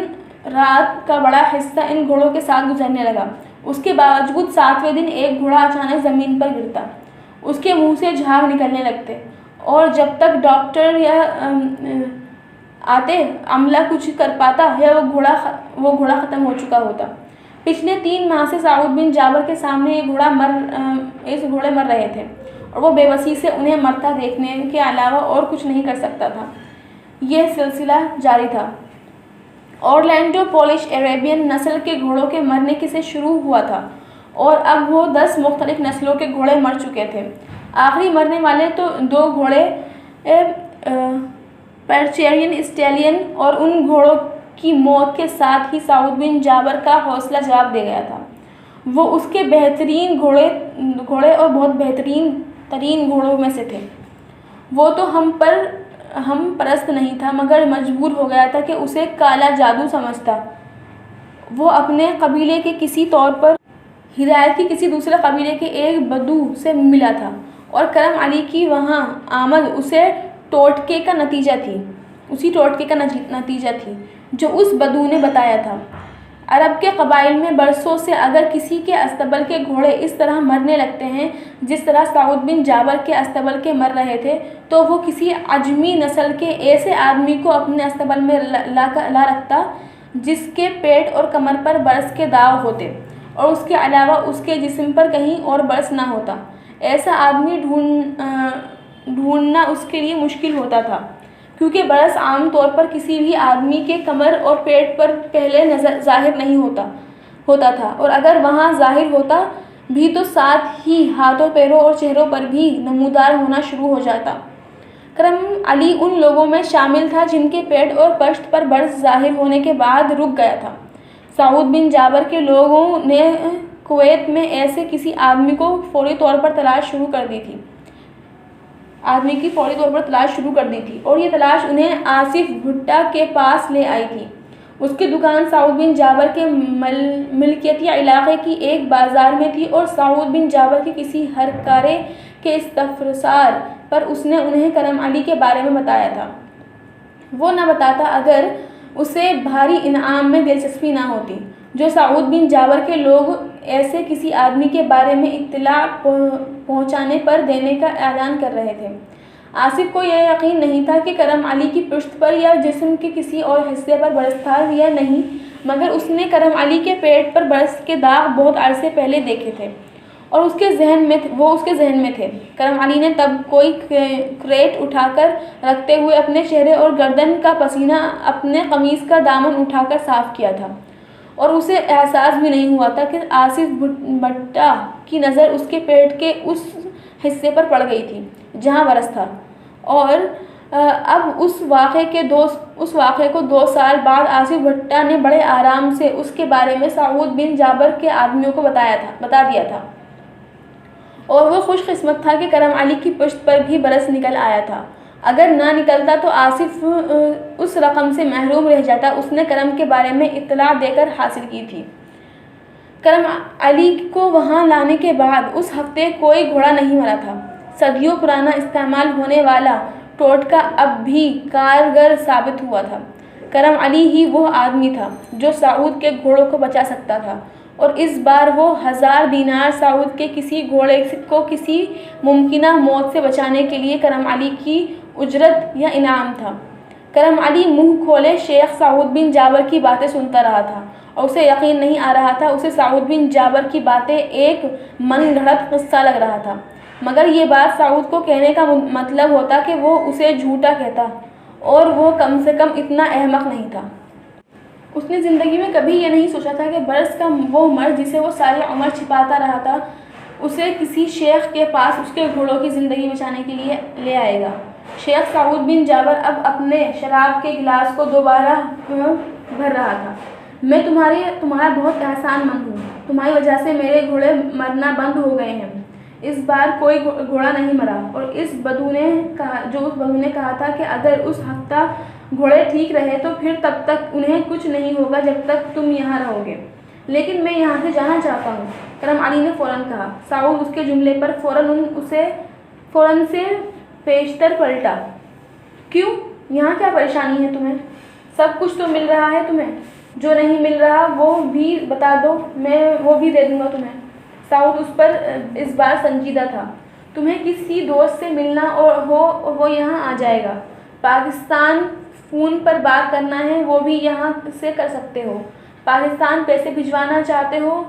رات کا بڑا حصہ ان گھوڑوں کے ساتھ گزرنے لگا۔ اس کے باوجود 7ویں دن ایک گھوڑا اچانک زمین پر گرتا، اس کے منہ سے جھاگ نکلنے لگتے، اور جب تک ڈاکٹر یا آتے عملہ کچھ کر پاتا ہے وہ گھوڑا ختم ہو چکا ہوتا۔ پچھلے 3 ماہ سے سعود بن جابر کے سامنے یہ گھوڑے مر رہے تھے، اور وہ بے بسی سے انہیں مرتا دیکھنے کے علاوہ اور کچھ نہیں کر سکتا تھا۔ یہ سلسلہ جاری تھا۔ اورلینڈو پولش عربین نسل کے گھوڑوں کے مرنے سے شروع ہوا تھا، اور اب وہ 10 مختلف نسلوں کے گھوڑے مر چکے تھے۔ آخری مرنے والے 2 گھوڑے پرچیرین اسٹیلین، اور ان گھوڑوں کی موت کے ساتھ ہی سعود بن جابر کا حوصلہ جواب دے گیا تھا۔ وہ اس کے بہترین گھوڑے اور بہت بہترین ترین گھوڑوں میں سے تھے۔ وہ تو ہم پرست نہیں تھا، مگر مجبور ہو گیا تھا کہ اسے کالا جادو سمجھتا۔ وہ اپنے قبیلے کے کسی طور پر ہدایت کی کسی دوسرے قبیلے کے ایک بدو سے ملا تھا، اور کرم علی کی وہاں آمد اسی ٹوٹکے کا نتیجہ تھی جو اس بدو نے بتایا تھا۔ عرب کے قبائل میں برسوں سے اگر کسی کے استبل کے گھوڑے اس طرح مرنے لگتے ہیں جس طرح سعود بن جابر کے استبل کے مر رہے تھے، تو وہ کسی عجمی نسل کے ایسے آدمی کو اپنے استبل میں لا رکھتا جس کے پیٹ اور کمر پر برس کے داغ ہوتے، اور اس کے علاوہ اس کے جسم پر کہیں اور برس نہ ہوتا۔ ایسا آدمی ڈھونڈنا اس کے لیے مشکل ہوتا تھا، کیونکہ برس عام طور پر کسی بھی آدمی کے کمر اور پیٹ پر پہلے ظاہر نہیں ہوتا تھا، اور اگر وہاں ظاہر ہوتا بھی تو ساتھ ہی ہاتھوں، پیروں اور چہروں پر بھی نمودار ہونا شروع ہو جاتا۔ کرم علی ان لوگوں میں شامل تھا جن کے پیٹ اور پشت پر برس ظاہر ہونے کے بعد رک گیا تھا۔ سعود بن جابر کے لوگوں نے کویت میں ایسے کسی آدمی کو فوری طور پر تلاش شروع کر دی تھی، اور یہ تلاش انہیں آصف بھٹا کے پاس لے آئی تھی۔ اس کی دکان سعود بن جابر کے ملکیتی علاقے کی ایک بازار میں تھی، اور سعود بن جابر کے کسی ہرکارے کے استفسار پر اس نے انہیں کرم علی کے بارے میں بتایا تھا۔ وہ نہ بتاتا اگر اسے بھاری انعام میں دلچسپی نہ ہوتی، جو سعود بن جابر کے لوگ ایسے کسی آدمی کے بارے میں اطلاع پہنچانے پر دینے کا اعلان کر رہے تھے۔ آصف کو یہ یقین نہیں تھا کہ کرم علی کی پشت پر یا جسم کے کسی اور حصے پر برس تھا یا نہیں، مگر اس نے کرم علی کے پیٹ پر برس کے داغ بہت عرصے پہلے دیکھے تھے، اور وہ اس کے ذہن میں تھے۔ کرم علی نے تب کوئی کریٹ اٹھا کر رکھتے ہوئے اپنے چہرے اور گردن کا پسینہ اپنے قمیص کا دامن اٹھا کر صاف کیا تھا، اور اسے احساس بھی نہیں ہوا تھا کہ آصف بھٹا کی نظر اس کے پیٹ کے اس حصے پر پڑ گئی تھی جہاں برس تھا، اور اب اس واقعے کو 2 سال بعد آصف بھٹا نے بڑے آرام سے اس کے بارے میں سعود بن جابر کے آدمیوں کو بتا دیا تھا، اور وہ خوش قسمت تھا کہ کرم علی کی پشت پر بھی برس نکل آیا تھا۔ اگر نہ نکلتا تو آصف اس رقم سے محروم رہ جاتا اس نے کرم کے بارے میں اطلاع دے کر حاصل کی تھی۔ کرم علی کو وہاں لانے کے بعد اس ہفتے کوئی گھوڑا نہیں مرا تھا۔ صدیوں پرانا استعمال ہونے والا ٹوٹکا اب بھی کارگر ثابت ہوا تھا۔ کرم علی ہی وہ آدمی تھا جو سعود کے گھوڑوں کو بچا سکتا تھا، اور اس بار وہ 1000 دینار سعود کے کسی گھوڑے کو کسی ممکنہ موت سے بچانے کے لیے کرم علی کی اجرت یا انعام تھا۔ کرم علی منہ کھولے شیخ سعود بن جابر کی باتیں سنتا رہا تھا اور اسے یقین نہیں آ رہا تھا. اسے سعود بن جابر کی باتیں ایک من گھڑت قصہ لگ رہا تھا، مگر یہ بات سعود کو کہنے کا مطلب ہوتا کہ وہ اسے جھوٹا کہتا، اور وہ کم سے کم اتنا احمق نہیں تھا. اس نے زندگی میں کبھی یہ نہیں سوچا تھا کہ برس کا وہ مرد جسے وہ ساری عمر چھپاتا رہا تھا اسے کسی شیخ کے پاس اس کے گھوڑوں کی زندگی بچانے کے لیے لے آئے گا. شیخ سعود بن جابر اب اپنے شراب کے گلاس کو دوبارہ بھر رہا تھا. میں تمہارا بہت احسان مند ہوں. تمہاری وجہ سے میرے گھوڑے مرنا بند ہو گئے ہیں. اس بار کوئی گھوڑا نہیں مرا، اور اس بدو نے کہا تھا کہ اگر اس ہفتہ گھوڑے ٹھیک رہے تو پھر تب تک انہیں کچھ نہیں ہوگا جب تک تم یہاں رہو گے، لیکن میں یہاں سے جانا چاہتا ہوں. کرم علی نے فوراً کہا. سعود اس کے جملے پر فوراً سے پیشتر پلٹا. کیوں؟ یہاں کیا پریشانی ہے تمہیں؟ سب کچھ تو مل رہا ہے تمہیں. جو نہیں مل رہا وہ بھی بتا دو، میں وہ بھی دے دوں گا تمہیں. سعود اس بار سنجیدہ تھا. تمہیں کسی دوست سے ملنا اور وہ یہاں آ جائے گا. پاکستان فون پر بات کرنا ہے، وہ بھی یہاں سے کر سکتے ہو. پاکستان پیسے بھجوانا چاہتے ہو،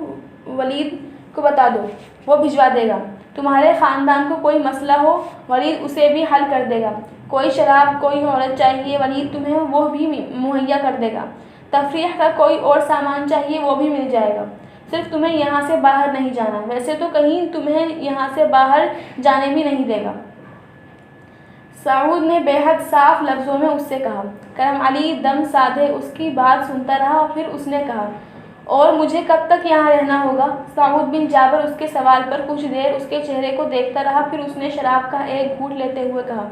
ولید کو بتا دو، وہ بھجوا دے گا. تمہارے خاندان کو کوئی مسئلہ ہو، ولید اسے بھی حل کر دے گا. کوئی شراب، کوئی عورت چاہیے، ولید تمہیں وہ بھی مہیا کر دے گا. تفریح کا کوئی اور سامان چاہیے، وہ بھی مل جائے گا. صرف تمہیں یہاں سے باہر نہیں جانا. ویسے تو کہیں تمہیں یہاں سے باہر جانے بھی نہیں دے گا. سعود نے بے حد صاف لفظوں میں اس سے کہا. کرم علی دم سادھے اس کی بات سنتا رہا اور پھر اس نے کہا، اور مجھے کب تک یہاں رہنا ہوگا؟ سعود بن جابر اس کے سوال پر کچھ دیر اس کے چہرے کو دیکھتا رہا. پھر اس نے شراب کا ایک گھونٹ لیتے ہوئے کہا،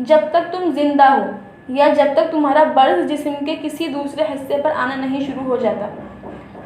جب تک تم زندہ ہو، یا جب تک تمہارا برس جسم کے کسی دوسرے حصے پر آنا نہیں شروع ہو جاتا.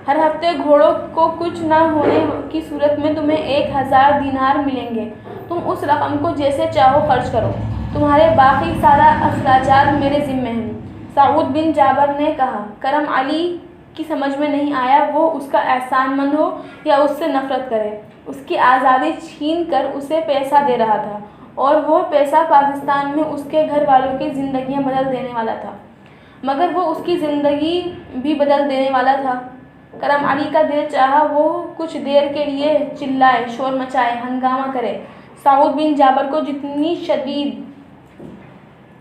ہر ہفتے گھوڑوں کو کچھ نہ ہونے کی صورت میں تمہیں 1000 دینار ملیں گے. تم اس رقم کو جیسے چاہو خرچ کرو. تمہارے باقی سارا اخراجات میرے ذمہ ہیں. سعود بن جابر نے کہا. کرم علی کی سمجھ میں نہیں آیا وہ اس کا احسان مند ہو یا اس سے نفرت کرے. اس کی آزادی چھین کر اسے پیسہ دے رہا تھا، اور وہ پیسہ پاکستان میں اس کے گھر والوں کی زندگیاں بدل دینے والا تھا. مگر وہ اس کی زندگی بھی بدل دینے والا تھا. کرم علی کا دل چاہا وہ کچھ دیر کے لیے چلائے، شور مچائے، ہنگامہ کرے. سعود بن جابر کو جتنی شدید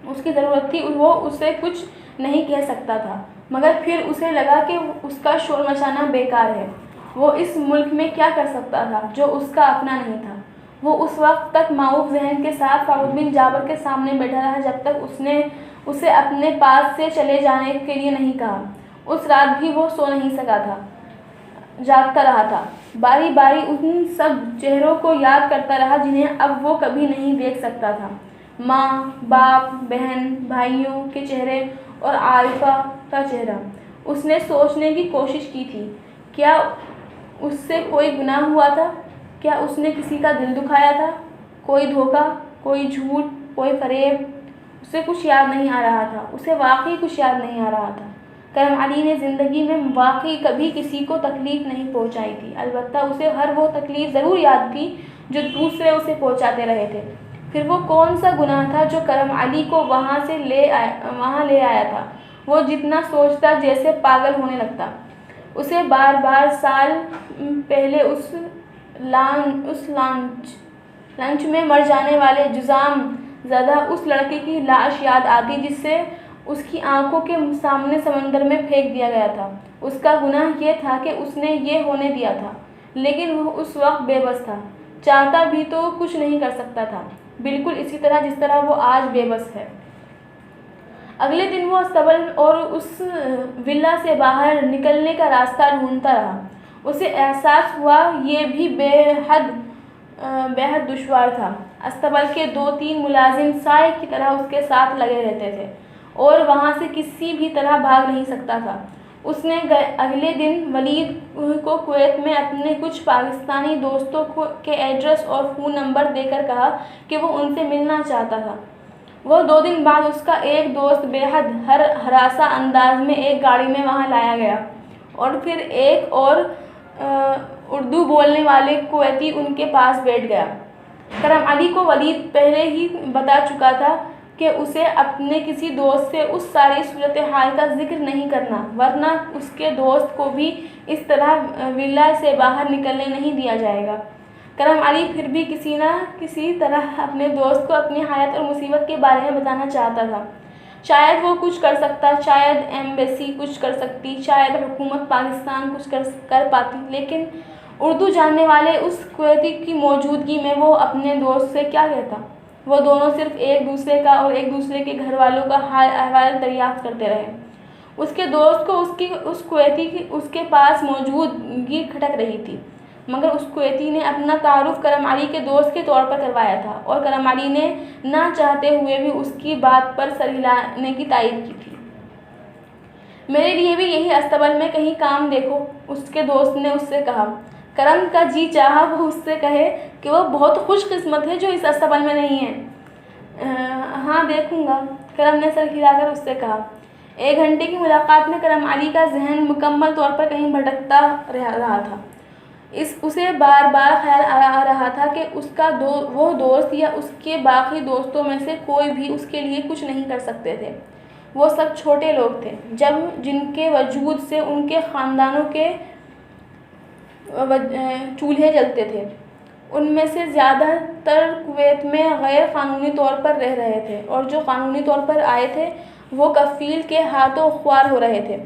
اس کی ضرورت تھی وہ اسے کچھ نہیں کہہ سکتا تھا، مگر پھر اسے لگا کہ اس کا شور مچانا بیکار ہے. وہ اس ملک میں کیا کر سکتا تھا جو اس کا اپنا نہیں تھا؟ وہ اس وقت تک معاوف ذہن کے ساتھ سعود بن جابر کے سامنے بیٹھا رہا جب تک اس نے اسے اپنے پاس سے چلے جانے کے لیے نہیں کہا. اس رات بھی وہ سو نہیں سکا تھا، جاگتا رہا تھا. باری باری ان سب چہروں کو یاد کرتا رہا جنہیں اب وہ کبھی نہیں دیکھ سکتا تھا. ماں، باپ، بہن، بھائیوں کے چہرے اور عارفہ کا چہرہ. اس نے سوچنے کی کوشش کی تھی، کیا اس سے کوئی گناہ ہوا تھا؟ کیا اس نے کسی کا دل دکھایا تھا؟ کوئی دھوکہ، کوئی جھوٹ، کوئی فریب؟ اسے کچھ یاد نہیں آ رہا تھا. اسے واقعی کچھ یاد نہیں آ رہا تھا. کرم علی نے زندگی میں واقعی کبھی کسی کو تکلیف نہیں پہنچائی تھی. البتہ اسے ہر وہ تکلیف ضرور یاد تھی جو دوسرے اسے پہنچاتے رہے تھے. پھر وہ کون سا گناہ تھا جو کرم علی کو وہاں لے آیا تھا؟ وہ جتنا سوچتا جیسے پاگل ہونے لگتا. اسے بار بار سال پہلے اس لانچ میں مر جانے والے جزام زدہ اس لڑکے کی لاش یاد آتی جس سے اس کی آنکھوں کے سامنے سمندر میں پھینک دیا گیا تھا. اس کا گناہ یہ تھا کہ اس نے یہ ہونے دیا تھا، لیکن وہ اس وقت بے بس تھا. چاہتا بھی تو کچھ نہیں کر سکتا تھا، بالکل اسی طرح جس طرح وہ آج بے بس ہے. اگلے دن وہ استبل اور اس ولا سے باہر نکلنے کا راستہ ڈھونڈتا رہا. اسے احساس ہوا یہ بھی بے حد دشوار تھا. استبل کے 2-3 ملازم سائے کی طرح اس کے ساتھ لگے رہتے تھے اور وہاں سے کسی بھی طرح بھاگ نہیں سکتا تھا. اس نے اگلے دن ولید کو کویت میں اپنے کچھ پاکستانی دوستوں کے ایڈریس اور فون نمبر دے کر کہا کہ وہ ان سے ملنا چاہتا تھا. وہ 2 دن بعد اس کا ایک دوست بے حد ہراساں انداز میں ایک گاڑی میں وہاں لایا گیا، اور پھر ایک اور اردو بولنے والے کویتی ان کے پاس بیٹھ گیا. کرم علی کو ولید پہلے ہی بتا چکا تھا کہ اسے اپنے کسی دوست سے اس ساری صورتحال کا ذکر نہیں کرنا، ورنہ اس کے دوست کو بھی اس طرح ولا سے باہر نکلنے نہیں دیا جائے گا۔ کرم علی پھر بھی کسی نہ کسی طرح اپنے دوست کو اپنی حالت اور مصیبت کے بارے میں بتانا چاہتا تھا۔ شاید وہ کچھ کر سکتا، شاید ایمبیسی کچھ کر سکتی، شاید حکومت پاکستان کچھ کر پاتی، لیکن اردو جاننے والے اس کویتی کی موجودگی میں وہ اپنے دوست سے کیا کہتا؟ وہ دونوں صرف ایک دوسرے کا اور ایک دوسرے کے گھر والوں کا حال احوال دریافت کرتے رہے۔ اس کے دوست کو اس کویتی کی اس کے پاس موجودگی کھٹک رہی تھی، مگر اس کویتی نے اپنا تعارف کرم علی کے دوست کے طور پر کروایا تھا، اور کرم علی نے نہ چاہتے ہوئے بھی اس کی بات پر سر ہلانے کی تائید کی تھی۔ میرے لیے بھی یہی استبل میں کہیں کام دیکھو، اس کے دوست نے اس سے کہا۔ کرم کا جی چاہا وہ اس سے کہے کہ وہ بہت خوش قسمت ہے جو اس استبل میں نہیں ہے۔ ہاں دیکھوں گا، کرم نے سر ہلا کر اس سے کہا۔ 1 گھنٹے کی ملاقات میں کرم علی کا ذہن مکمل طور پر کہیں بھٹکتا رہا تھا۔ اسے بار بار خیال آ رہا تھا کہ اس کا وہ دوست یا اس کے باقی دوستوں میں سے کوئی بھی اس کے لیے کچھ نہیں کر سکتے تھے۔ وہ سب چھوٹے لوگ تھے جن کے وجود سے ان کے خاندانوں کے چولہے جلتے تھے۔ ان میں سے زیادہ تر کویت میں غیر قانونی طور پر رہ رہے تھے، اور جو قانونی طور پر آئے تھے وہ کفیل کے ہاتھوں خوار ہو رہے تھے۔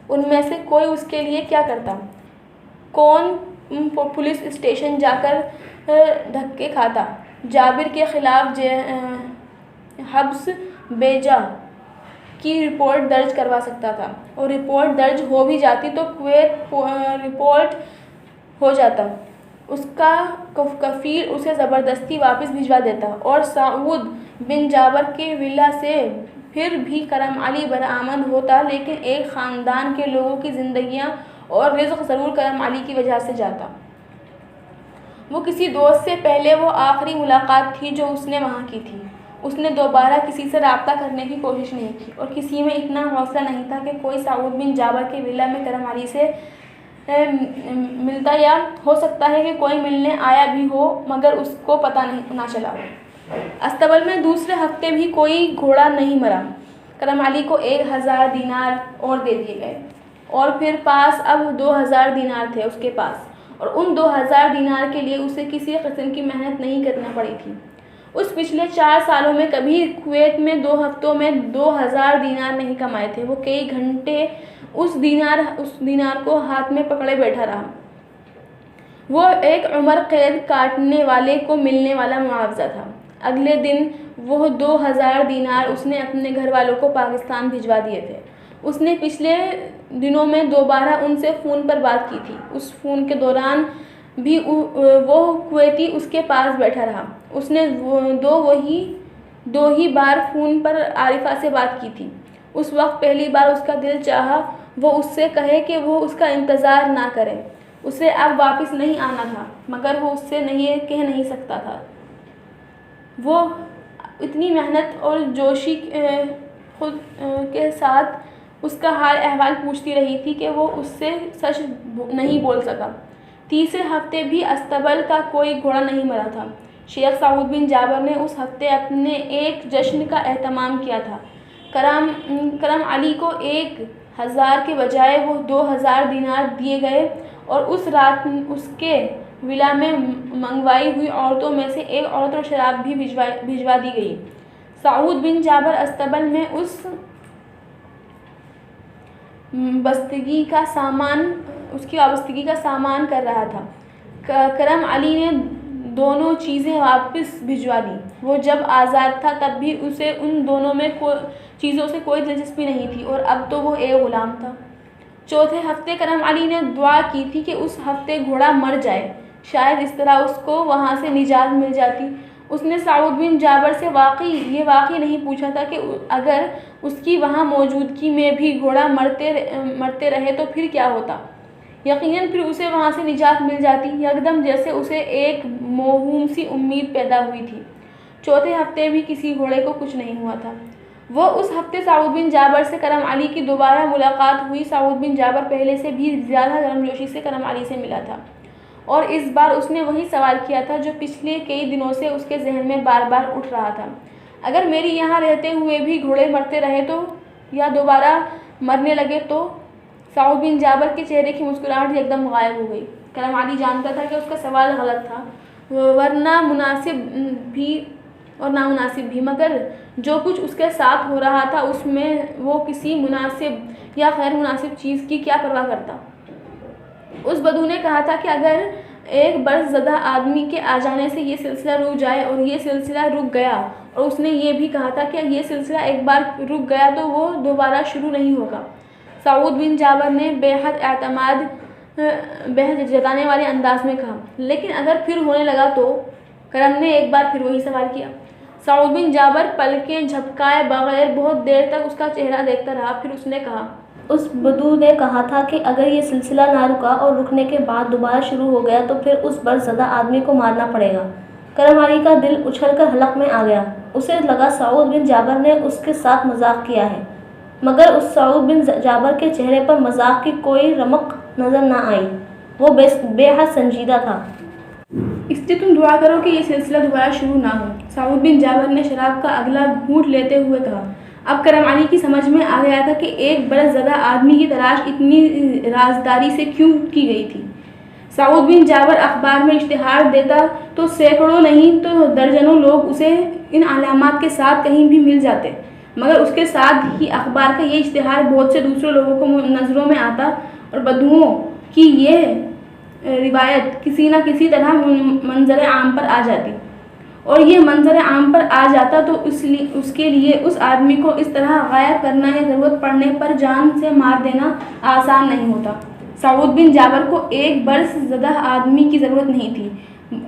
ان میں سے کوئی اس کے لیے کیا کرتا؟ کون پولیس اسٹیشن جا کر دھکے کھاتا؟ جابر کے خلاف حبس بیجا کی رپورٹ درج کروا سکتا تھا، اور رپورٹ درج ہو بھی جاتی تو کویت رپورٹ ہو جاتا، اس کا کفیل اسے زبردستی واپس بھجوا دیتا، اور سعود بن جابر کے ولا سے پھر بھی کرم علی برآمد ہوتا، لیکن ایک خاندان کے لوگوں کی زندگیاں اور رزق ضرور کرم علی کی وجہ سے جاتا۔ وہ کسی دوست سے پہلے وہ آخری ملاقات تھی جو اس نے وہاں کی تھی۔ اس نے دوبارہ کسی سے رابطہ کرنے کی کوشش نہیں کی، اور کسی میں اتنا حوصلہ نہیں تھا کہ کوئی سعود بن جابر کے ولا میں کرم علی سے ملتا، یا ہو سکتا ہے کہ کوئی ملنے آیا بھی ہو مگر اس کو پتہ نہ چلا۔ استبل میں دوسرے ہفتے بھی کوئی گھوڑا نہیں مرا۔ کرم علی کو 1000 دینار اور دے دیے گئے، اور پھر پاس اب 2000 دینار تھے اس کے پاس، اور ان 2000 دینار کے لیے اسے کسی قسم کی محنت نہیں کرنا پڑی تھی۔ اس پچھلے 4 سالوں میں کبھی کویت میں 2 ہفتوں میں 2000 دینار نہیں کمائے تھے۔ وہ کئی گھنٹے اس دینار کو ہاتھ میں پکڑے بیٹھا رہا۔ وہ ایک عمر قید کاٹنے والے کو ملنے والا معاوضہ تھا۔ اگلے دن وہ 2000 دینار اس نے اپنے گھر والوں کو پاکستان بھجوا دیے تھے۔ اس نے پچھلے دنوں میں دوبارہ ان سے فون پر بات کی تھی۔ اس فون کے دوران بھی وہ کویتی اس کے پاس بیٹھا رہا۔ اس نے دو ہی بار فون پر عارفہ سے بات کی تھی۔ اس وقت پہلی بار اس کا دل چاہا وہ اس سے کہے کہ وہ اس کا انتظار نہ کرے، اسے اب واپس نہیں آنا تھا، مگر وہ اس سے کہہ نہیں سکتا تھا۔ وہ اتنی محنت اور جوشی خود کے ساتھ اس کا حال احوال پوچھتی رہی تھی کہ وہ اس سے سچ نہیں بول سکا۔ تیسرے ہفتے بھی استبل کا کوئی گھوڑا نہیں مرا تھا۔ شیخ سعود بن جابر نے اس ہفتے اپنے ایک جشن کا اہتمام کیا تھا۔ کرم علی کو 1000 کے بجائے وہ 2000 دینار دیے گئے، اور اس رات اس کے ولا میں منگوائی ہوئی عورتوں میں سے ایک عورت اور شراب بھی بھجوا دی گئی۔ سعود بن جابر استبل میں اس کی وابستگی کا سامان کر رہا تھا۔ کرم علی نے دونوں چیزیں واپس بھجوا دیں۔ وہ جب آزاد تھا تب بھی اسے ان دونوں میں چیزوں سے کوئی دلچسپی نہیں تھی، اور اب تو وہ ایک غلام تھا۔ چوتھے ہفتے کرم علی نے دعا کی تھی کہ اس ہفتے گھوڑا مر جائے، شاید اس طرح اس کو وہاں سے نجات مل جاتی۔ اس نے سعود بن جابر سے یہ واقعی نہیں پوچھا تھا کہ اگر اس کی وہاں موجودگی میں بھی گھوڑا مرتے رہے تو پھر کیا ہوتا؟ یقیناً پھر اسے وہاں سے نجات مل جاتی، یکدم جیسے اسے ایک موہوم سی امید پیدا ہوئی تھی۔ چوتھے ہفتے بھی کسی گھوڑے کو کچھ نہیں ہوا تھا۔ وہ اس ہفتے سعود بن جابر سے کرم علی کی دوبارہ ملاقات ہوئی۔ سعود بن جابر پہلے سے بھی زیادہ گرمجوشی سے کرم علی سے ملا تھا، اور اس بار اس نے وہی سوال کیا تھا جو پچھلے کئی دنوں سے اس کے ذہن میں بار بار اٹھ رہا تھا۔ اگر میری یہاں رہتے ہوئے بھی گھوڑے مرتے رہے تو یا دوبارہ مرنے لگے تو سعود بن جابر کے چہرے کی مسکراہٹ ایک دم غائب ہو گئی۔ کرم علی جانتا تھا کہ اس کا سوال غلط تھا، ورنہ مناسب بھی اور نامناسب بھی، مگر جو کچھ اس کے ساتھ ہو رہا تھا اس میں وہ کسی مناسب یا غیر مناسب چیز کی کیا پرواہ کرتا۔ اس بدو نے کہا تھا کہ اگر ایک برس زدہ آدمی کے آ جانے سے یہ سلسلہ رک جائے، اور یہ سلسلہ رک گیا، اور اس نے یہ بھی کہا تھا کہ یہ سلسلہ ایک بار رک گیا تو وہ دوبارہ شروع نہیں ہوگا۔ سعود بن جابر نے بے حد اعتماد جتانے والے انداز میں کہا، لیکن اگر پھر ہونے لگا تو؟ کرم نے ایک بار پھر وہی سوال کیا۔ سعود بن جابر پلکیں جھپکائے بغیر بہت دیر تک اس کا چہرہ دیکھتا رہا، پھر اس نے کہا، اس بدو نے کہا تھا کہ اگر یہ سلسلہ نہ رکا اور رکنے کے بعد دوبارہ شروع ہو گیا تو پھر اس برس زدہ آدمی کو مارنا پڑے گا۔ کرم علی کا دل اچھل کر حلق میں آ گیا۔ اسے لگا سعود بن جابر نے اس کے ساتھ مذاق کیا ہے، مگر اس سعود بن جابر کے چہرے پر مذاق کی کوئی رمق نظر نہ آئی، وہ بے حد سنجیدہ تھا۔ اس لیے تم دعا کرو کہ یہ سلسلہ دوبارہ شروع نہ ہو، سعود بن جابر نے شراب کا اگلا گھونٹ لیتے ہوئے کہا۔ اب کرم علی کی سمجھ میں آ گیا تھا کہ ایک برس زدہ آدمی کی تلاش اتنی رازداری سے کیوں کی گئی تھی۔ سعود بن جابر اخبار میں اشتہار دیتا تو سینکڑوں نہیں تو درجنوں لوگ اسے ان علامات کے ساتھ کہیں بھی مل جاتے، مگر اس کے ساتھ ہی اخبار کا یہ اشتہار بہت سے دوسرے لوگوں کو نظروں میں آتا، اور بدوؤں کی یہ روایت کسی نہ کسی طرح منظر عام پر آ جاتی، اور یہ منظر عام پر آ جاتا تو اس کے لیے اس آدمی کو اس طرح غائب کرنا یا ضرورت پڑنے پر جان سے مار دینا آسان نہیں ہوتا۔ سعود بن جابر کو ایک برس زدہ آدمی کی ضرورت نہیں تھی،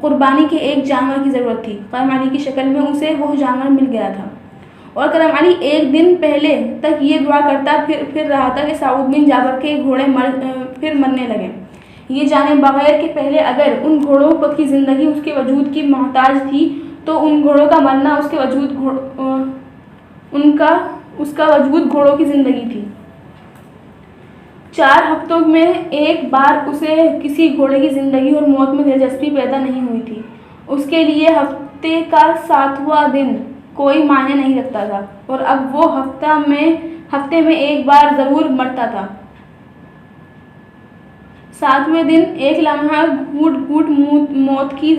قربانی کے ایک جانور کی ضرورت تھی۔ کرم علی کی شکل میں اسے وہ جانور مل گیا تھا، اور کرم علی ایک دن پہلے تک یہ دعا کرتا پھر رہا تھا کہ سعود بن جابر کے گھوڑے پھر مرنے لگے، یہ جانے بغیر کہ پہلے اگر ان گھوڑوں کی زندگی اس کے وجود کی محتاج تھی تو ان گھوڑوں کا مرنا اس کا وجود گھوڑوں کی زندگی تھی۔ 4 ہفتوں میں ایک بار اسے کسی گھوڑے کی زندگی اور موت میں دلچسپی پیدا نہیں ہوئی تھی۔ اس کے لیے ہفتے کا 7واں دن کوئی معنی نہیں رکھتا تھا، اور اب وہ ہفتے میں ایک بار ضرور مرتا تھا۔ 7ویں دن ایک لمحہ گھوٹ گھوٹ موت کی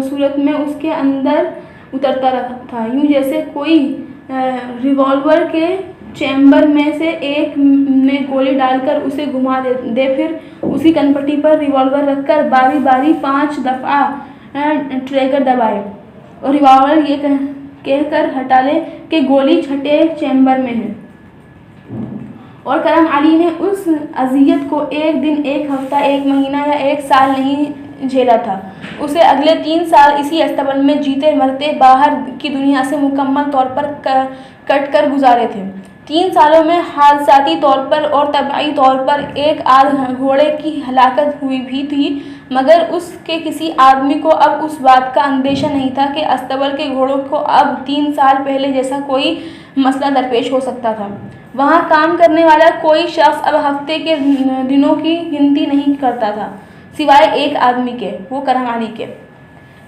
صورت میں اس کے اندر اترتا تھا، یوں جیسے کوئی ریوالور کے چیمبر میں سے ایک میں گولی ڈال کر اسے گھما دے، پھر اسی کنپٹی پر ریوالور رکھ کر باری باری 5 دفعہ ٹریگر دبائے اور ریوالور یہ کہہ کر ہٹا لے کہ گولی چھٹے چیمبر میں ہے۔ اور کرم علی نے اس اذیت کو ایک دن، ایک ہفتہ، ایک مہینہ یا ایک سال نہیں جھیلا تھا، اسے اگلے 3 سال اسی استبل میں جیتے مرتے باہر کی دنیا سے مکمل طور پر کٹ کر گزارے تھے۔ 3 سالوں میں حادثاتی طور پر اور طبعی طور پر ایک آدھ گھوڑے کی ہلاکت ہوئی بھی تھی، مگر اس کے کسی آدمی کو اب اس بات کا اندیشہ نہیں تھا کہ استبل کے گھوڑوں کو اب 3 سال پہلے جیسا کوئی مسئلہ درپیش ہو سکتا تھا۔ وہاں کام کرنے والا کوئی شخص اب ہفتے کے دنوں کی گنتی نہیں کرتا تھا، سوائے ایک آدمی کے، وہ کرم علی کے۔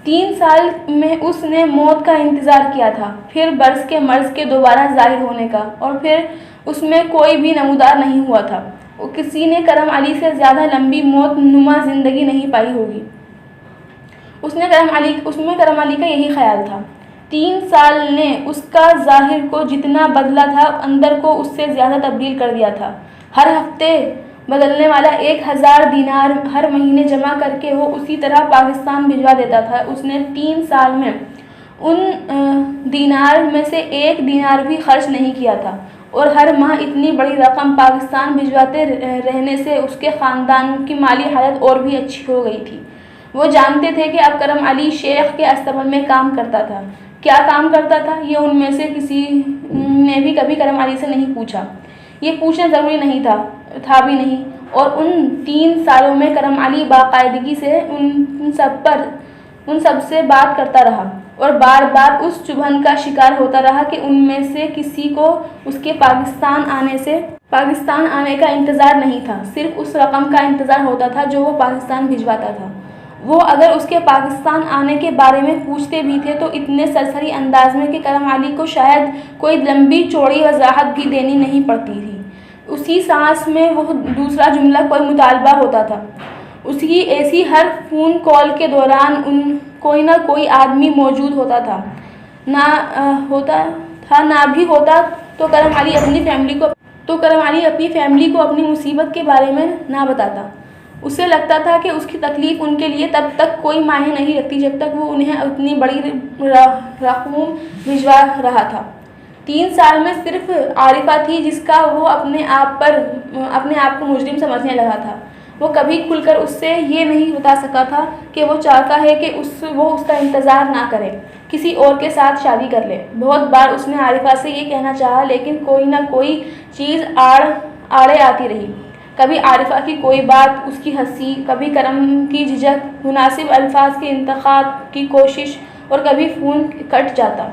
3 سال میں اس نے موت کا انتظار کیا تھا، پھر برس کے مرض کے دوبارہ ظاہر ہونے کا، اور پھر اس میں کوئی بھی نمودار نہیں ہوا تھا۔ کسی نے کرم علی سے زیادہ لمبی موت نما زندگی نہیں پائی ہوگی۔ اس میں کرم علی کا یہی خیال تھا۔ 3 سال نے اس کا ظاہر کو جتنا بدلا تھا، اندر کو اس سے زیادہ تبدیل کر دیا تھا۔ ہر ہفتے بدلنے والا 1000 دینار ہر مہینے جمع کر کے وہ اسی طرح پاکستان بھجوا دیتا تھا۔ اس نے 3 سال میں ان دینار میں سے 1 دینار بھی خرچ نہیں کیا تھا، اور ہر ماہ اتنی بڑی رقم پاکستان بھجواتے رہنے سے اس کے خاندان کی مالی حالت اور بھی اچھی ہو گئی تھی۔ وہ جانتے تھے کہ اب کرم علی شیخ کے استبل میں کام کرتا تھا۔ کیا کام کرتا تھا، یہ ان میں سے کسی نے بھی کبھی کرم علی سے نہیں پوچھا۔ یہ پوچھنا ضروری نہیں تھا بھی نہیں، اور ان 3 سالوں میں کرم علی باقاعدگی سے ان سب سے بات کرتا رہا، اور بار بار اس چبھن کا شکار ہوتا رہا کہ ان میں سے کسی کو اس کے پاکستان آنے کا انتظار نہیں تھا، صرف اس رقم کا انتظار ہوتا تھا جو وہ پاکستان بھجواتا تھا۔ وہ اگر اس کے پاکستان آنے کے بارے میں پوچھتے بھی تھے تو اتنے سرسری انداز میں کہ کرم علی کو شاید کوئی لمبی چوڑی وضاحت بھی دینی نہیں پڑتی تھی۔ اسی سانس میں وہ دوسرا جملہ کوئی مطالبہ ہوتا تھا۔ اس کی ایسی ہر فون کال کے دوران کوئی نہ کوئی آدمی موجود ہوتا تھا۔ نہ بھی ہوتا تو کرم علی اپنی فیملی کو اپنی مصیبت کے بارے میں نہ بتاتا۔ اسے لگتا تھا کہ اس کی تکلیف ان کے لیے تب تک کوئی معنی نہیں رکھتی جب تک وہ انہیں اتنی بڑی رقم بھجوا رہا تھا۔ 3 سال میں صرف عارفہ تھی جس کا وہ اپنے آپ کو مجرم سمجھنے لگا تھا۔ وہ کبھی کھل کر اس سے یہ نہیں بتا سکا تھا کہ وہ چاہتا ہے کہ وہ اس کا انتظار نہ کرے، کسی اور کے ساتھ شادی کر لے۔ بہت بار اس نے عارفہ سے یہ کہنا چاہا لیکن کوئی نہ کوئی چیز آڑے آتی رہی۔ کبھی عارفہ کی کوئی بات، اس کی ہنسی، کبھی کرم کی جھجک، مناسب الفاظ کے انتخاب کی کوشش، اور کبھی فون کٹ جاتا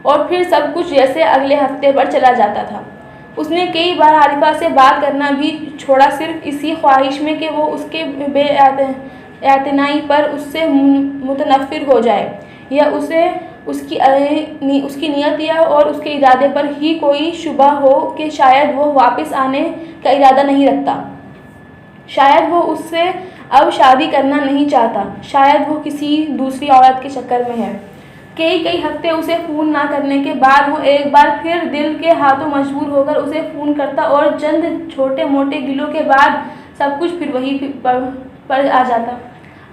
اور پھر سب کچھ جیسے اگلے ہفتے پر چلا جاتا تھا۔ اس نے کئی بار عارفہ سے بات کرنا بھی چھوڑا صرف اسی خواہش میں کہ وہ اس کے بے اعتنائی پر اس سے متنفر ہو جائے یا اسے اس کی نیت یا اور اس کے ارادے پر ہی کوئی شبہ ہو کہ شاید وہ واپس آنے کا ارادہ نہیں رکھتا، شاید وہ اس سے اب شادی کرنا نہیں چاہتا، شاید وہ کسی دوسری عورت کے چکر میں ہے۔ کئی ہفتے اسے فون نہ کرنے کے بعد وہ ایک بار پھر دل کے ہاتھوں مجبور ہو کر اسے فون کرتا اور چند چھوٹے موٹے گلوں کے بعد سب کچھ پھر وہی پر آ جاتا۔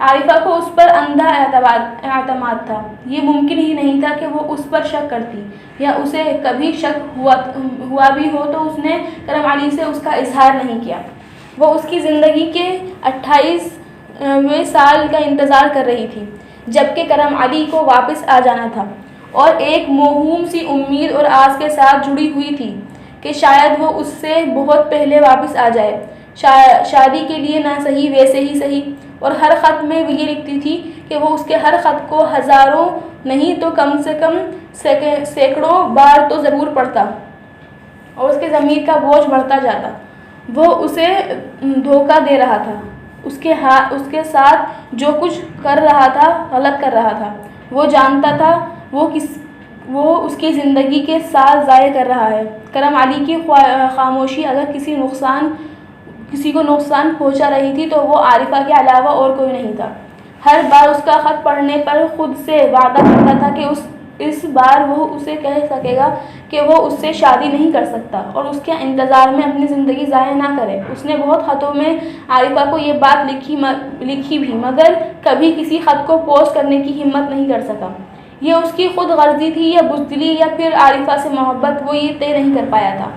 عارفہ کو اس پر اندھا اعتماد تھا۔ یہ ممکن ہی نہیں تھا کہ وہ اس پر شک کرتی، یا اسے کبھی شک ہوا بھی ہو تو اس نے کرم علی سے اس کا اظہار نہیں کیا۔ وہ اس کی زندگی کے 28ویں سال کا انتظار کر رہی تھی جبکہ کرم علی کو واپس آ جانا تھا، اور ایک موہوم سی امید اور آس کے ساتھ جڑی ہوئی تھی کہ شاید وہ اس سے بہت پہلے واپس آ جائے، شادی کے لیے نہ صحیح ویسے ہی صحیح۔ اور ہر خط میں وہ یہ لکھتی تھی کہ وہ اس کے ہر خط کو ہزاروں نہیں تو کم سے کم سینکڑوں بار تو ضرور پڑھتا، اور اس کے ضمیر کا بوجھ بڑھتا جاتا۔ وہ اسے دھوکہ دے رہا تھا، اس کے ساتھ جو کچھ کر رہا تھا غلط کر رہا تھا۔ وہ جانتا تھا وہ اس کی زندگی کے سال ضائع کر رہا ہے۔ کرم علی کی خاموشی اگر کسی کو نقصان پہنچا رہی تھی تو وہ عارفہ کے علاوہ اور کوئی نہیں تھا۔ ہر بار اس کا خط پڑھنے پر خود سے وعدہ کرتا تھا کہ اس بار وہ اسے کہہ سکے گا کہ وہ اس سے شادی نہیں کر سکتا اور اس کے انتظار میں اپنی زندگی ضائع نہ کرے۔ اس نے بہت خطوں میں عارفہ کو یہ بات لکھی بھی، مگر کبھی کسی خط کو پوسٹ کرنے کی ہمت نہیں کر سکا۔ یہ اس کی خود غرضی تھی یا بزدلی یا پھر عارفہ سے محبت، وہ یہ طے نہیں کر پایا تھا۔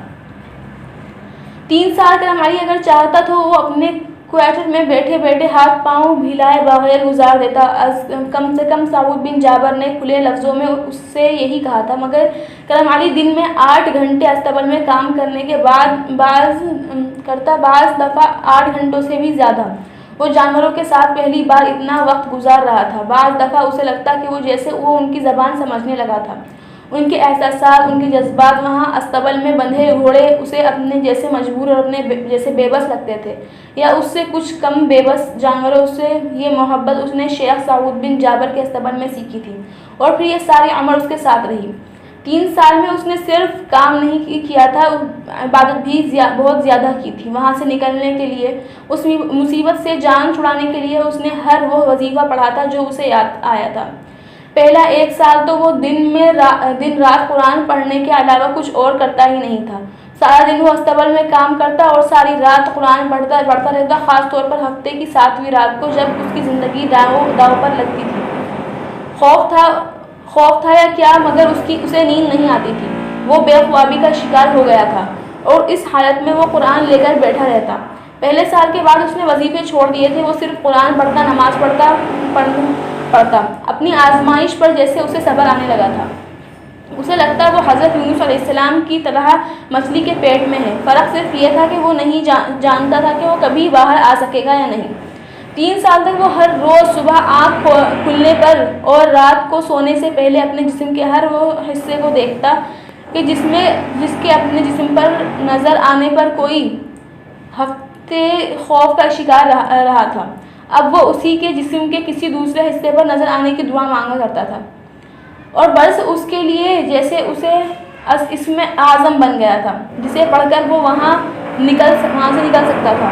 3 سال کرم علی اگر چاہتا تو وہ اپنے کوارٹر میں بیٹھے بیٹھے ہاتھ پاؤں بھیلائے بغیر گزار دیتا۔ کم سے کم سعود بن جابر نے کھلے لفظوں میں اس سے یہی کہا تھا، مگر کرم علی دن میں 8 گھنٹے استبل میں کام کرنے کے بعد بعض دفعہ 8 گھنٹوں سے بھی زیادہ وہ جانوروں کے ساتھ پہلی بار اتنا وقت گزار رہا تھا۔ بعض دفعہ اسے لگتا کہ وہ جیسے وہ ان کی زبان سمجھنے لگا تھا، ان کے احساسات، ان کے جذبات۔ وہاں استبل میں بندھے گھوڑے اسے اپنے جیسے مجبور اور اپنے جیسے بے بس لگتے تھے، یا اس سے کچھ کم بے بس جانوروں سے یہ محبت اس نے شیخ سعود بن جابر کے استبل میں سیکھی تھی، اور پھر یہ ساری عمر اس کے ساتھ رہی۔ 3 سال میں اس نے صرف کام نہیں کیا تھا، عبادت بھی بہت زیادہ کی تھی۔ وہاں سے نکلنے کے لیے، اس مصیبت سے جان چھڑانے کے لیے اس نے ہر وہ وظیفہ پڑھا تھا جو اسے یاد آیا تھا۔ پہلا 1 سال تو وہ دن رات قرآن پڑھنے کے علاوہ کچھ اور کرتا ہی نہیں تھا۔ سارا دن وہ استبل میں کام کرتا اور ساری رات قرآن پڑھتا رہتا، خاص طور پر ہفتے کی 7ویں رات کو جب اس کی زندگی داؤ پر لگتی تھی۔ خوف تھا یا کیا، مگر اسے نیند نہیں آتی تھی۔ وہ بے خوابی کا شکار ہو گیا تھا اور اس حالت میں وہ قرآن لے کر بیٹھا رہتا۔ پہلے سال کے بعد اس نے وظیفے چھوڑ دیے تھے۔ وہ صرف قرآن پڑھتا، نماز پڑھتا، اپنی آزمائش پر جیسے اسے صبر آنے لگا تھا۔ اسے لگتا وہ حضرت یونس علیہ السلام کی طرح مچھلی کے پیٹ میں ہے۔ فرق صرف یہ تھا کہ وہ نہیں جانتا تھا کہ وہ کبھی باہر آ سکے گا یا نہیں۔ 3 سال تک وہ ہر روز صبح آنکھ کھلنے پر اور رات کو سونے سے پہلے اپنے جسم کے ہر وہ حصے کو دیکھتا کہ جس کے اپنے جسم پر نظر آنے پر کوئی ہفتے خوف کا شکار رہا تھا۔ اب وہ اسی کے جسم کے کسی دوسرے حصے پر نظر آنے کی دعا مانگا کرتا تھا، اور برس اس کے لیے جیسے اسے اسم اعظم بن گیا تھا، جسے پڑھ کر وہ وہاں سے نکل سکتا تھا۔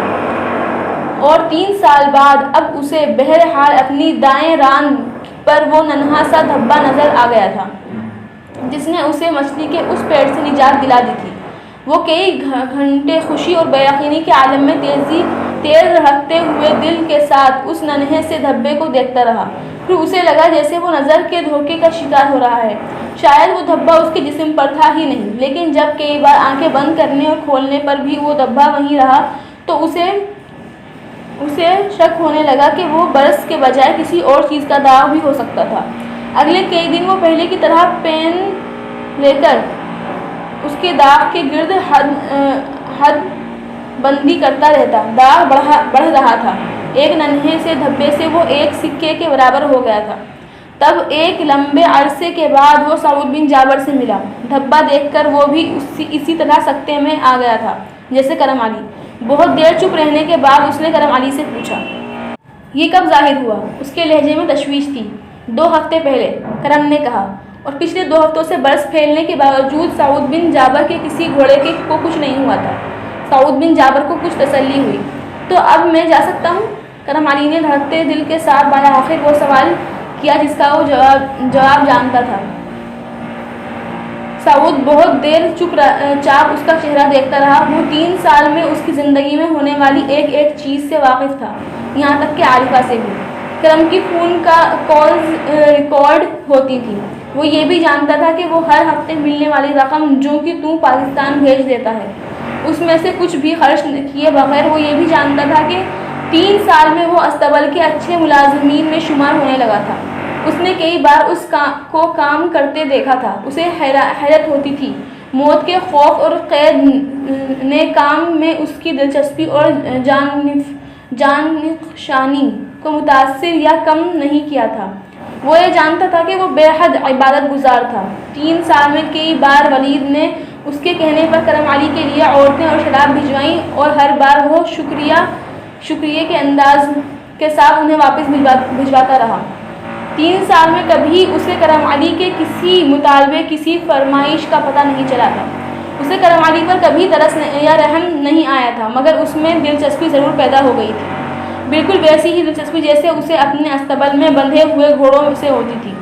اور 3 سال بعد اب اسے بہرحال اپنی دائیں ران پر وہ ننھا سا دھبا نظر آ گیا تھا جس نے اسے مچھلی کے اس پیٹ سے نجات دلا دی تھی۔ وہ کئی گھنٹے خوشی اور بے یقینی کے عالم میں تیز رہتے ہوئے دل کے ساتھ اس ننھے سے دھبے کو دیکھتا رہا۔ پھر اسے لگا جیسے وہ نظر کے دھوکے کا شکار ہو رہا ہے۔ شاید وہ دھبا اس کے جسم پر تھا ہی نہیں، لیکن جب کئی بار آنکھیں بند کرنے اور کھولنے پر بھی وہ دھبا وہیں رہا تو اسے شک ہونے لگا کہ وہ برس کے بجائے کسی اور چیز کا داغ بھی ہو سکتا تھا۔ اگلے کئی دن وہ پہلے کی طرح پین لے کر اس کے داغ کے گرد حد بندی کرتا رہتا۔ داغ بڑھ رہا تھا، ایک ننھے سے دھبے سے وہ ایک سکے کے برابر ہو گیا تھا۔ تب ایک لمبے عرصے کے بعد وہ سعود بن جابر سے ملا۔ دھبا دیکھ کر وہ بھی اسی طرح سکتے میں آ گیا تھا جیسے کرم علی۔ بہت دیر چپ رہنے کے بعد اس نے کرم علی سے پوچھا، یہ کب ظاہر ہوا؟ اس کے لہجے میں تشویش تھی۔ 2 ہفتے پہلے، کرم نے کہا، اور پچھلے 2 ہفتوں سے برس پھیلنے کے باوجود سعود بن جابر کے کسی گھوڑے کو کچھ نہیں ہوا تھا۔ سعود بن جابر کو کچھ تسلی ہوئی۔ تو اب میں جا سکتا ہوں؟ کرم علی نے دھڑکتے دل کے ساتھ بالآخر وہ سوال کیا جس کا وہ جواب جانتا تھا۔ سعود بہت دیر چاپ اس کا چہرہ دیکھتا رہا۔ وہ 3 سال میں اس کی زندگی میں ہونے والی ایک چیز سے واقف تھا، یہاں تک کہ عارفہ سے بھی۔ کرم کی فون کا کالز ریکارڈ ہوتی تھی۔ وہ یہ بھی جانتا تھا کہ وہ ہر ہفتے ملنے والی رقم جو کہ تو پاکستان بھیج دیتا ہے، اس میں سے کچھ بھی خرچ کیے بغیر وہ یہ بھی جانتا تھا کہ 3 سال میں وہ استبل کے اچھے ملازمین میں شمار ہونے لگا تھا۔ اس نے کئی بار اس کو کام کرتے دیکھا تھا۔ اسے حیرت ہوتی تھی۔ موت کے خوف اور قید نے کام میں اس کی دلچسپی اور جانشانی کو متاثر یا کم نہیں کیا تھا۔ وہ یہ جانتا تھا کہ وہ بے حد عبادت گزار تھا۔ 3 سال میں کئی بار ولید نے اس کے کہنے پر کرم علی کے لیے عورتیں اور شراب بھجوائیں، اور ہر بار وہ شکریہ کے انداز کے ساتھ انہیں واپس بھجواتا رہا۔ 3 سال میں کبھی اسے کرم علی کے کسی مطالبے، کسی فرمائش کا پتہ نہیں چلا تھا۔ اسے کرم علی پر کبھی ترس یا رحم نہیں آیا تھا، مگر اس میں دلچسپی ضرور پیدا ہو گئی تھی، بالکل ویسی ہی دلچسپی جیسے اسے اپنے استبل میں بندھے ہوئے گھوڑوں سے ہوتی تھی۔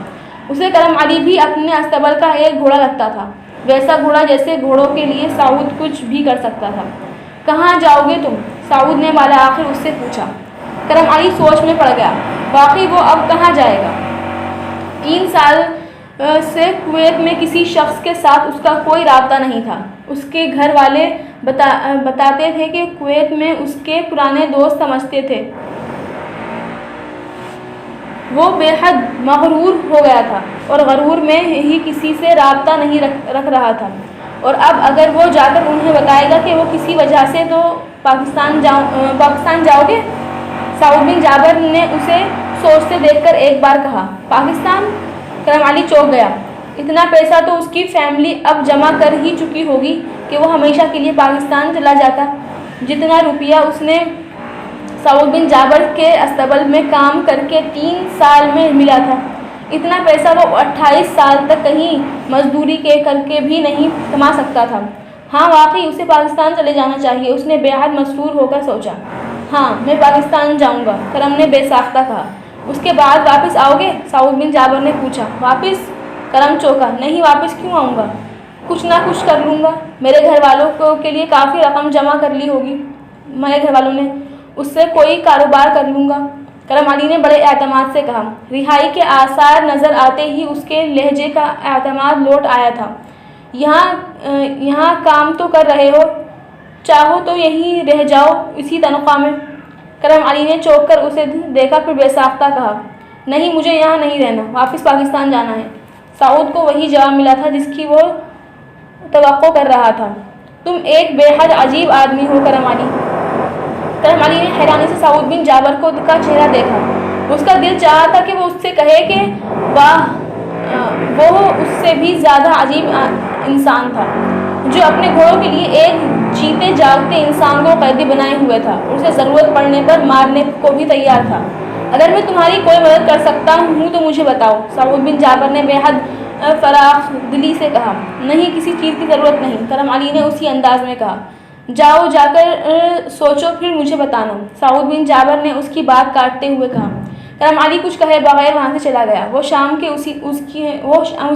اسے کرم علی بھی اپنے استبل کا ایک گھوڑا لگتا تھا، ویسا گھوڑا جیسے گھوڑوں کے لیے سعود کچھ بھی کر سکتا تھا۔ کہاں جاؤ گے تم؟ سعود نے بالآخر اس سے پوچھا۔ کرم علی سوچ میں پڑ گیا۔ واقعی وہ اب کہاں جائے گا؟ 3 سال سے کویت میں کسی شخص کے ساتھ اس کا کوئی رابطہ نہیں تھا۔ اس کے گھر والے بتاتے تھے کہ کویت میں اس کے پرانے دوست سمجھتے تھے۔ وہ بے حد مغرور ہو گیا تھا اور غرور میں ہی کسی سے رابطہ نہیں رکھ رہا تھا، اور اب اگر وہ جا کر انہیں بتائے گا کہ وہ کسی وجہ سے تو پاکستان جاؤ گے؟ سعود بن جابر نے اسے سوچتے دیکھ کر ایک بار کہا۔ پاکستان؟ کرم علی چونک گیا۔ اتنا پیسہ تو اس کی فیملی اب جمع کر ہی چکی ہوگی کہ وہ ہمیشہ کے لیے پاکستان چلا جاتا۔ جتنا روپیہ اس نے سعود بن جابر کے استبل میں کام کر کے 3 سال میں ملا تھا، اتنا پیسہ وہ 28 سال تک کہیں مزدوری کر کے بھی نہیں کما سکتا تھا۔ ہاں واقعی اسے پاکستان چلے جانا چاہیے، اس نے بے حد مسرور ہو کر سوچا۔ ہاں میں پاکستان جاؤں گا، کرم نے بے ساختہ کہا۔ اس کے بعد واپس آؤ گے؟ سعود بن جابر نے پوچھا۔ واپس؟ کرم چونکا۔ نہیں، واپس کیوں آؤں گا؟ کچھ نہ کچھ کر لوں گا۔ میرے گھر والوں کے لیے کافی رقم جمع کر لی ہوگی، میرے گھر والوں نے، اس سے کوئی کاروبار کر لوں گا۔ کرم علی نے بڑے اعتماد سے کہا۔ رہائی کے آثار نظر آتے ہی اس کے لہجے کا اعتماد لوٹ آیا تھا۔ یہاں کام تو کر رہے ہو، چاہو تو یہیں رہ جاؤ اسی تنخواہ میں۔ کرم علی نے چونک کر اسے دیکھا، پھر بے ساختہ کہا۔ نہیں، مجھے یہاں نہیں رہنا، واپس پاکستان جانا ہے۔ سعود کو وہی جواب ملا تھا جس کی وہ توقع کر رہا تھا۔ تم ایک بے حد عجیب آدمی ہو کرم علی۔ کرم علی نے حیرانی سے سعود بن جابر کا چہرہ دیکھا۔ اس کا دل چاہا تھا کہ وہ اس سے کہے کہ وہ اس سے بھی زیادہ عجیب انسان تھا جو اپنے گھوڑوں کے لیے ایک جیتے جاگتے انسان کو قیدی بنائے ہوئے تھا، اسے ضرورت پڑنے پر مارنے کو بھی تیار تھا۔ اگر میں تمہاری کوئی مدد کر سکتا ہوں تو مجھے بتاؤ، سعود بن جابر نے بے حد فراخ دلی سے کہا۔ نہیں، کسی چیز کی ضرورت نہیں، کرم علی نے اسی انداز میں کہا۔ جاؤ، جا کر سوچو، پھر مجھے بتانا، سعود بن جابر نے اس کی بات کاٹتے ہوئے کہا۔ کرم علی کچھ کہے بغیر وہاں سے چلا گیا۔ وہ شام کے اس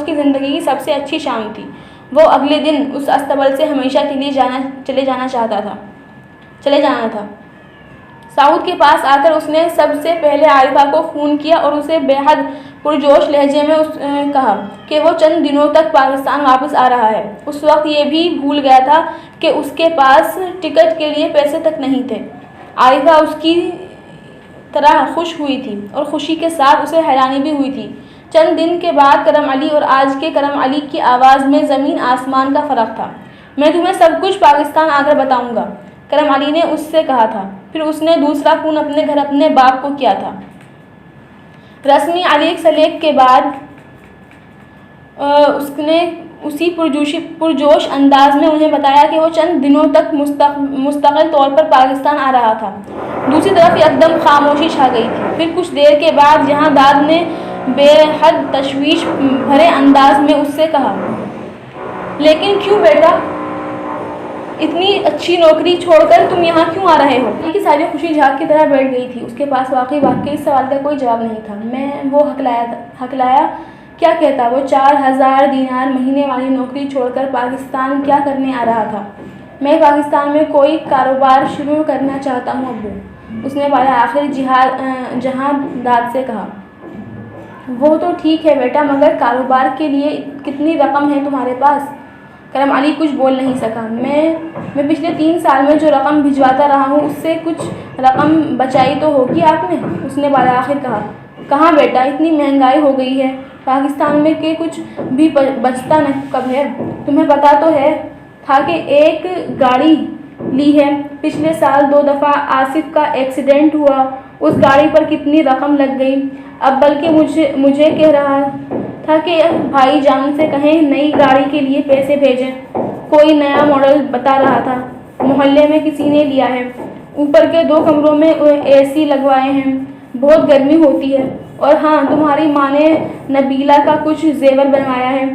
کی زندگی کی سب سے اچھی شام تھی۔ وہ اگلے دن اس استبل سے ہمیشہ کے لیے چلے جانا تھا۔ سعود کے پاس آ کر اس نے سب سے پہلے عارفہ کو فون کیا اور اسے بے حد پرجوش لہجے میں کہا کہ وہ چند دنوں تک پاکستان واپس آ رہا ہے۔ اس وقت یہ بھی بھول گیا تھا کہ اس کے پاس ٹکٹ کے لیے پیسے تک نہیں تھے۔ عارفہ اس کی طرح خوش ہوئی تھی اور خوشی کے ساتھ اسے حیرانی بھی ہوئی تھی۔ چند دن کے بعد کرم علی اور آج کے کرم علی کی آواز میں زمین آسمان کا فرق تھا۔ میں تمہیں سب کچھ پاکستان آ کر بتاؤں گا، کرم علی نے اس سے کہا تھا۔ پھر اس نے دوسرا فون اپنے گھر اپنے باپ کو کیا تھا۔ رسمی علیق سلیق کے بعد اس نے اسی پرجوش انداز میں انہیں بتایا کہ وہ چند دنوں تک مستقل طور پر پاکستان آ رہا تھا۔ دوسری طرف یکدم خاموشی چھا گئی تھی۔ پھر کچھ دیر کے بعد جہاں داد نے بے حد تشویش بھرے انداز میں اس سے کہا، لیکن کیوں بیٹا؟ اتنی اچھی نوکری چھوڑ کر تم یہاں کیوں آ رہے ہو؟ کی ساری خوشی جھاگ کی طرح بیٹھ گئی تھی۔ اس کے پاس واقعی اس سوال کا کوئی جواب نہیں تھا۔ وہ ہکلایا کیا کہتا؟ وہ 4000 دینار مہینے والی نوکری چھوڑ کر پاکستان کیا کرنے آ رہا تھا؟ میں پاکستان میں کوئی کاروبار شروع کرنا چاہتا ہوں ابو، اس نے بالآخر جہاں داد سے کہا۔ وہ تو ٹھیک ہے بیٹا، مگر کاروبار کے لیے کتنی رقم ہے تمہارے پاس؟ کرم علی کچھ بول نہیں سکا۔ میں پچھلے 3 سال میں جو رقم بھجواتا رہا ہوں اس سے کچھ رقم بچائی تو ہوگی آپ نے، اس نے بالآخر کہا۔ کہاں بیٹا، اتنی مہنگائی ہو گئی ہے، پاکستان میں کہ کچھ بھی بچتا کب ہے؟ تمہیں پتا تو ہے تھا کہ ایک گاڑی لی ہے، پچھلے سال 2 دفعہ آصف کا ایکسیڈنٹ ہوا، اس گاڑی پر کتنی رقم لگ گئی۔ اب بلکہ مجھے کہہ رہا تھا کہ بھائی جان سے کہیں نئی گاڑی کے لیے پیسے بھیجیں، کوئی نیا ماڈل بتا رہا تھا، محلے میں کسی نے لیا ہے، اوپر کے 2 کمروں میں AC لگوائے ہیں، بہت گرمی ہوتی ہے، اور ہاں تمہاری ماں نے نبیلہ کا کچھ زیور بنوایا ہے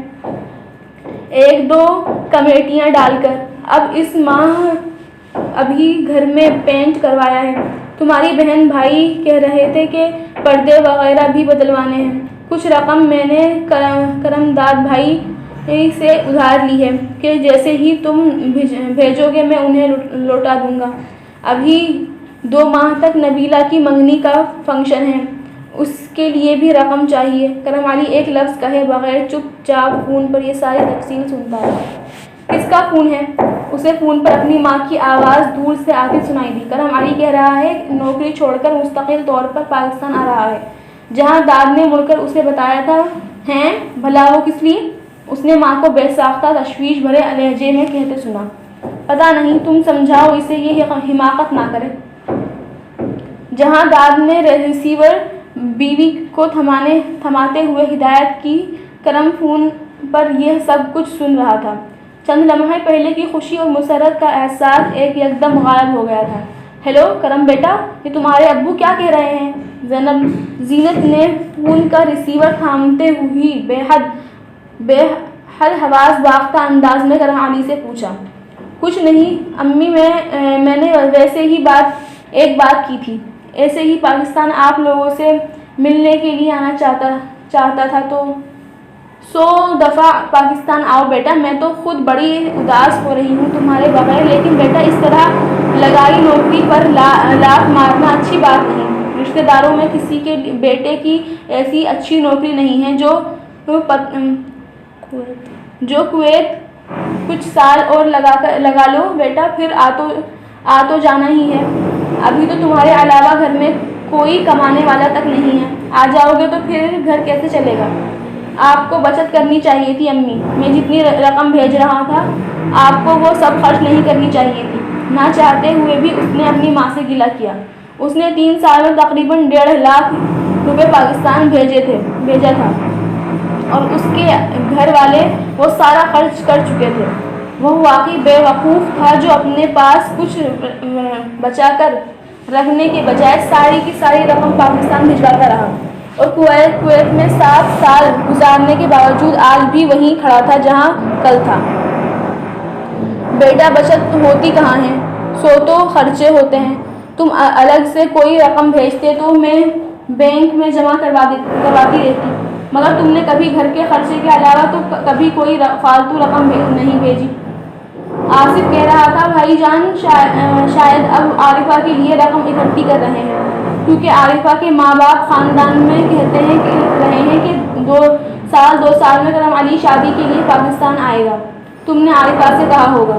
1-2 کمیٹیاں ڈال کر، اب اس ماہ ابھی گھر میں پینٹ کروایا ہے۔ تمہاری بہن بھائی کہہ رہے تھے کہ پردے وغیرہ بھی بدلوانے ہیں۔ کچھ رقم میں نے کرمداد بھائی سے ادھار لی ہے کہ جیسے ہی تم بھیجو گے میں انہیں لوٹا دوں گا۔ ابھی 2 ماہ تک نبیلہ کی منگنی کا فنکشن ہے، اس کے لیے بھی رقم چاہیے۔ کرم علی ایک لفظ کہے بغیر چپ چاپ فون پر یہ ساری تفصیل سنتا رہا۔ کس کا فون ہے؟ اسے فون پر اپنی ماں کی آواز دور سے آتی سنائی دی۔ کرم علی کہہ رہا ہے نوکری چھوڑ کر مستقل طور پر پاکستان آ رہا ہے۔ جہاں داد نے مڑ کر اسے بتایا تھا۔ ہیں بھلا وہ کس لیے؟ اس نے ماں کو بے ساختہ تشویش بھرے لہجے میں کہتے سنا۔ پتہ نہیں، تم سمجھاؤ اسے یہ حماقت نہ کرے۔ جہاں داد نے ریسیور بیوی کو تھماتے ہوئے ہدایت کی، کرم فون پر یہ سب کچھ سن رہا تھا۔ چند لمحے پہلے کی خوشی اور مسرت کا احساس یکدم غائب ہو گیا تھا۔ ہیلو کرم بیٹا، یہ تمہارے ابو کیا کہہ رہے ہیں؟ زینت نے فون کا ریسیور تھامتے ہوئی بے حد حواس باختہ انداز میں کرم علی سے پوچھا۔ کچھ نہیں امی، میں نے ویسے ہی ایک بات کی تھی، ایسے ہی پاکستان آپ لوگوں سے ملنے کے لیے آنا چاہتا تھا تو 100 دفعہ پاکستان آؤ بیٹا، میں تو خود بڑی اداس ہو رہی ہوں تمہارے بغیر، لیکن بیٹا اس طرح لگائی نوکری پر لاف مارنا اچھی بات نہیں۔ رشتہ داروں میں کسی کے بیٹے کی ایسی اچھی نوکری نہیں ہے جو کویت کچھ سال اور لگا لو بیٹا، پھر آ تو جانا ہی ہے۔ ابھی تو تمہارے علاوہ گھر میں کوئی کمانے والا تک نہیں ہے، آ جاؤ گے تو پھر گھر کیسے چلے گا؟ آپ کو بچت کرنی چاہیے تھی امی، میں جتنی رقم بھیج رہا تھا آپ کو وہ سب خرچ نہیں کرنی چاہیے تھی۔ نہ چاہتے ہوئے بھی اس نے اپنی ماں سے گلہ کیا۔ اس نے 3 سال میں تقریباً 1.5 لاکھ روپے پاکستان بھیجا تھا اور اس کے گھر والے وہ سارا خرچ کر چکے تھے۔ وہ واقعی بے وقوف تھا جو اپنے پاس کچھ بچا کر رکھنے کے بجائے ساری کی ساری رقم پاکستان بھجواتا رہا اور کویت میں 7 سال گزارنے کے باوجود آج بھی وہیں کھڑا تھا جہاں کل تھا۔ بیٹا بچت ہوتی کہاں ہے؟ سو تو خرچے ہوتے ہیں۔ تم الگ سے کوئی رقم بھیجتے تو میں بینک میں جمع کرواتی رہتی، مگر تم نے کبھی گھر کے خرچے کے علاوہ تو کبھی کوئی فالتو رقم نہیں بھیجی۔ آصف کہہ رہا تھا بھائی جان شاید اب عارفہ کے لیے رقم اکٹھی کر رہے ہیں، کیونکہ عارفہ کے ماں باپ خاندان میں کہتے ہیں کہ 2 سال میں کرم علی شادی کے لیے پاکستان آئے گا۔ تم نے عارفہ سے کہا ہوگا۔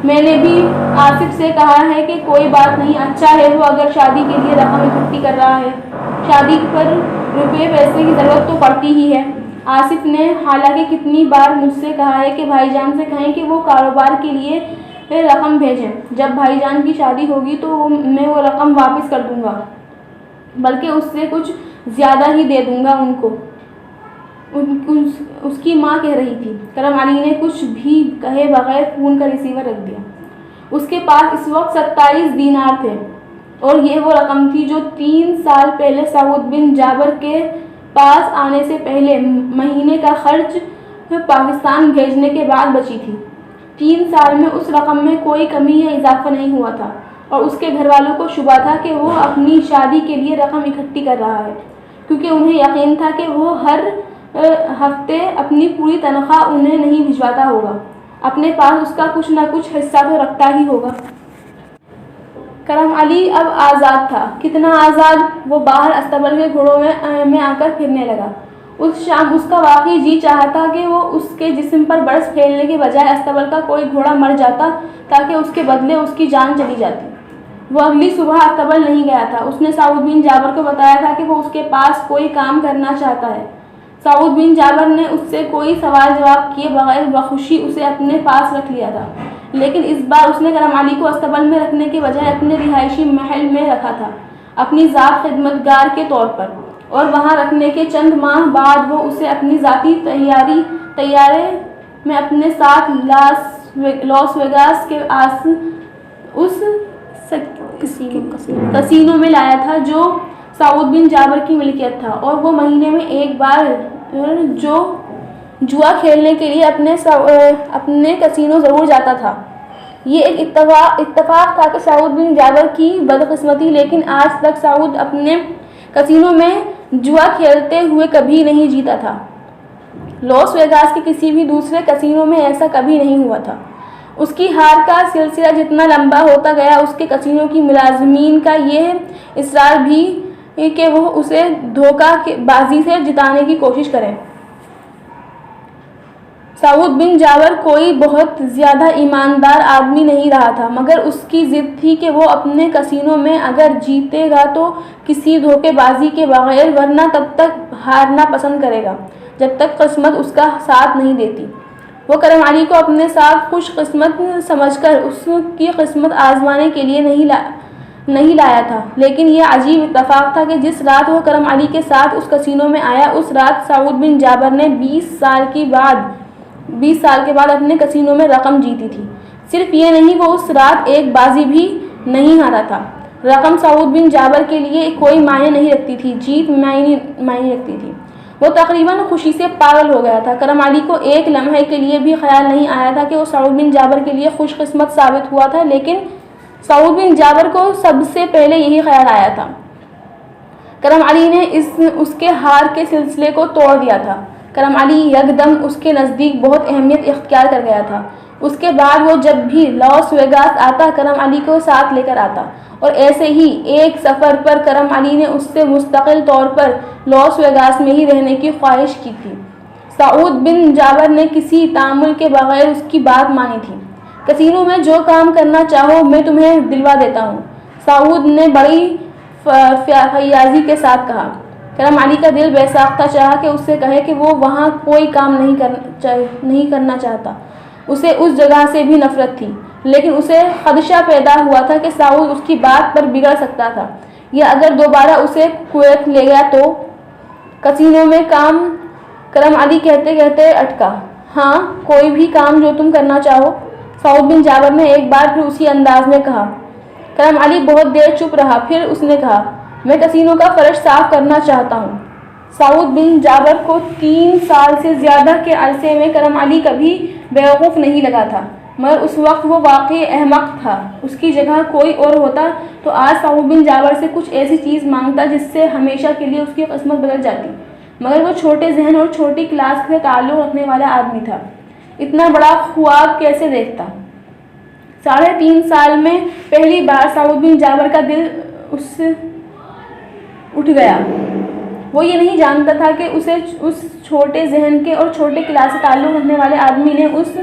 میں نے بھی آصف سے کہا ہے کہ کوئی بات نہیں، اچھا ہے وہ اگر شادی کے لیے رقم اکٹھی کر رہا ہے، شادی پر روپے پیسے کی ضرورت تو پڑتی ہی ہے۔ آصف نے حالانکہ کتنی بار مجھ سے کہا ہے کہ بھائی جان سے کہیں کہ وہ کاروبار کے لیے رقم بھیجیں، جب بھائی جان کی شادی ہوگی تو میں وہ رقم واپس کر دوں گا، بلکہ اس سے کچھ زیادہ ہی دے دوں گا ان کو۔ اس کی ماں کہہ رہی تھی۔ کرم علی نے کچھ بھی کہے بغیر فون کا ریسیور رکھ دیا۔ اس کے پاس اس وقت 27 دینار تھے اور یہ وہ رقم تھی جو 3 سال پہلے سعود بن جابر کے پاس آنے سے پہلے مہینے کا خرچ پاکستان بھیجنے کے بعد بچی تھی۔ 3 سال میں اس رقم میں کوئی کمی یا اضافہ نہیں ہوا تھا اور اس کے گھر والوں کو شبہ تھا کہ وہ اپنی شادی کے لیے رقم اکٹھی کر رہا ہے، کیونکہ انہیں یقین تھا کہ وہ ہر ہفتے اپنی پوری تنخواہ انہیں نہیں بھجواتا ہوگا، اپنے پاس اس کا کچھ نہ کچھ حصہ تو رکھتا ہی ہوگا۔ کرم علی اب آزاد تھا۔ کتنا آزاد! وہ باہر استبل کے گھوڑوں میں آ کر پھرنے لگا۔ اس شام اس کا واقعی جی چاہتا کہ وہ اس کے جسم پر برس پھیلنے کے بجائے استبل کا کوئی گھوڑا مر جاتا تاکہ اس کے بدلے اس کی جان چلی جاتی۔ وہ اگلی صبح استبل نہیں گیا تھا۔ اس نے سعود بن جابر کو بتایا تھا کہ وہ اس کے پاس کوئی کام کرنا چاہتا ہے۔ سعود بن جابر نے اس سے کوئی سوال جواب کیے بغیر بخوشی اسے اپنے پاس رکھ لیا تھا، لیکن اس بار اس نے کرم علی کو استبل میں رکھنے کے بجائے اپنے رہائشی محل میں رکھا تھا، اپنی ذات خدمتگار کے طور پر، اور وہاں رکھنے کے چند ماہ بعد وہ اسے اپنی ذاتی طیارے میں اپنے ساتھ لاس ویگاس کے اس کسینو میں لایا تھا جو سعود بن جابر کی ملکیت تھا، اور وہ مہینے میں ایک بار جوا کھیلنے کے لیے اپنے کسینو ضرور جاتا تھا۔ یہ ایک اتفاق تھا کہ سعود بن جابر کی بدقسمتی، لیکن آج تک سعود اپنے کسینو میں جوا کھیلتے ہوئے کبھی نہیں جیتا تھا۔ لاس ویگاس کے کسی بھی دوسرے کسینو میں ایسا کبھی نہیں ہوا تھا۔ اس کی ہار کا سلسلہ جتنا لمبا ہوتا گیا، اس کے کسینو کی ملازمین کا یہ اصرار بھی کہ وہ اسے دھوکہ بازی سے جتانے کی کوشش کریں۔ سعود بن جابر کوئی بہت زیادہ ایماندار آدمی نہیں رہا تھا، مگر اس کی ضد تھی کہ وہ اپنے کسینو میں اگر جیتے گا تو کسی دھوکے بازی کے بغیر، ورنہ تب تک ہارنا پسند کرے گا جب تک قسمت اس کا ساتھ نہیں دیتی۔ وہ کرم علی کو اپنے ساتھ خوش قسمت سمجھ کر اس کی قسمت آزمانے کے لیے نہیں لایا تھا، لیکن یہ عجیب اتفاق تھا کہ جس رات وہ کرم علی کے ساتھ اس کسینو میں آیا، اس رات سعود بن جابر نے 20 سال کے بعد اپنے کسینو میں رقم جیتی تھی۔ صرف یہ نہیں، وہ اس رات ایک بازی بھی نہیں ہارا تھا۔ رقم سعود بن جابر کے لیے کوئی معنی نہیں رکھتی تھی، جیت معنی رکھتی تھی۔ وہ تقریباً خوشی سے پاگل ہو گیا تھا۔ کرم علی کو ایک لمحے کے لیے بھی خیال نہیں آیا تھا کہ وہ سعود بن جابر کے لیے خوش قسمت ثابت ہوا تھا، لیکن سعود بن جابر کو سب سے پہلے یہی خیال آیا تھا۔ کرم علی نے اس کے ہار کے سلسلے کو توڑ دیا تھا۔ کرم علی یکدم اس کے نزدیک بہت اہمیت اختیار کر گیا تھا۔ اس کے بعد وہ جب بھی لاس ویگاس آتا، کرم علی کو ساتھ لے کر آتا، اور ایسے ہی ایک سفر پر کرم علی نے اس سے مستقل طور پر لاس ویگاس میں ہی رہنے کی خواہش کی تھی۔ سعود بن جابر نے کسی تعامل کے بغیر اس کی بات مانی تھی۔ کسینو میں جو کام کرنا چاہو میں تمہیں دلوا دیتا ہوں، سعود نے بڑی فیاضی کے ساتھ کہا۔ کرم علی کا دل بے ساختہ چاہا کہ اس سے کہے کہ وہ وہاں کوئی کام نہیں کرنا چاہتا، اسے اس جگہ سے بھی نفرت تھی، لیکن اسے خدشہ پیدا ہوا تھا کہ سعود اس کی بات پر بگڑ سکتا تھا، یا اگر دوبارہ اسے کویت لے گیا تو۔ کسینو میں کام کرم علی کہتے کہتے اٹکا۔ ہاں کوئی بھی کام جو تم کرنا چاہو، سعود بن جابر نے ایک بار پھر اسی انداز میں کہا۔ کرم علی بہت دیر چپ رہا، پھر اس نے کہا، میں کسینوں کا فرش صاف کرنا چاہتا ہوں۔ سعود بن جابر کو 3 سال سے زیادہ کے عرصے میں کرم علی کبھی بیوقوف نہیں لگا تھا، مگر اس وقت وہ واقعی احمق تھا۔ اس کی جگہ کوئی اور ہوتا تو آج سعود بن جابر سے کچھ ایسی چیز مانگتا جس سے ہمیشہ کے لیے اس کی قسمت بدل جاتی، مگر وہ چھوٹے ذہن اور چھوٹی کلاس سے تعلق رکھنے والا آدمی تھا، اتنا بڑا خواب کیسے دیکھتا؟ 3.5 سال میں پہلی بار سعود بن جابر کا دل اس سے اٹھ گیا۔ وہ یہ نہیں جانتا تھا کہ اسے اس چھوٹے ذہن کے اور چھوٹے کلاس سے تعلق رکھنے والے آدمی نے اس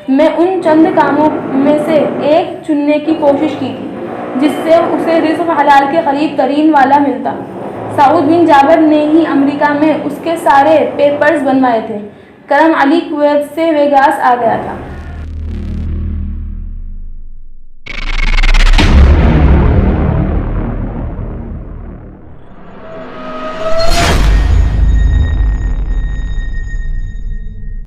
میں ان چند کاموں میں سے ایک چننے کی کوشش کی تھی جس سے اسے رزق حلال کے قریب ترین والا ملتا۔ سعود بن جابر نے ہی امریکہ میں اس کے سارے پیپرز بنوائے تھے۔ کرم علی کویت سے ویگاس آ گیا تھا۔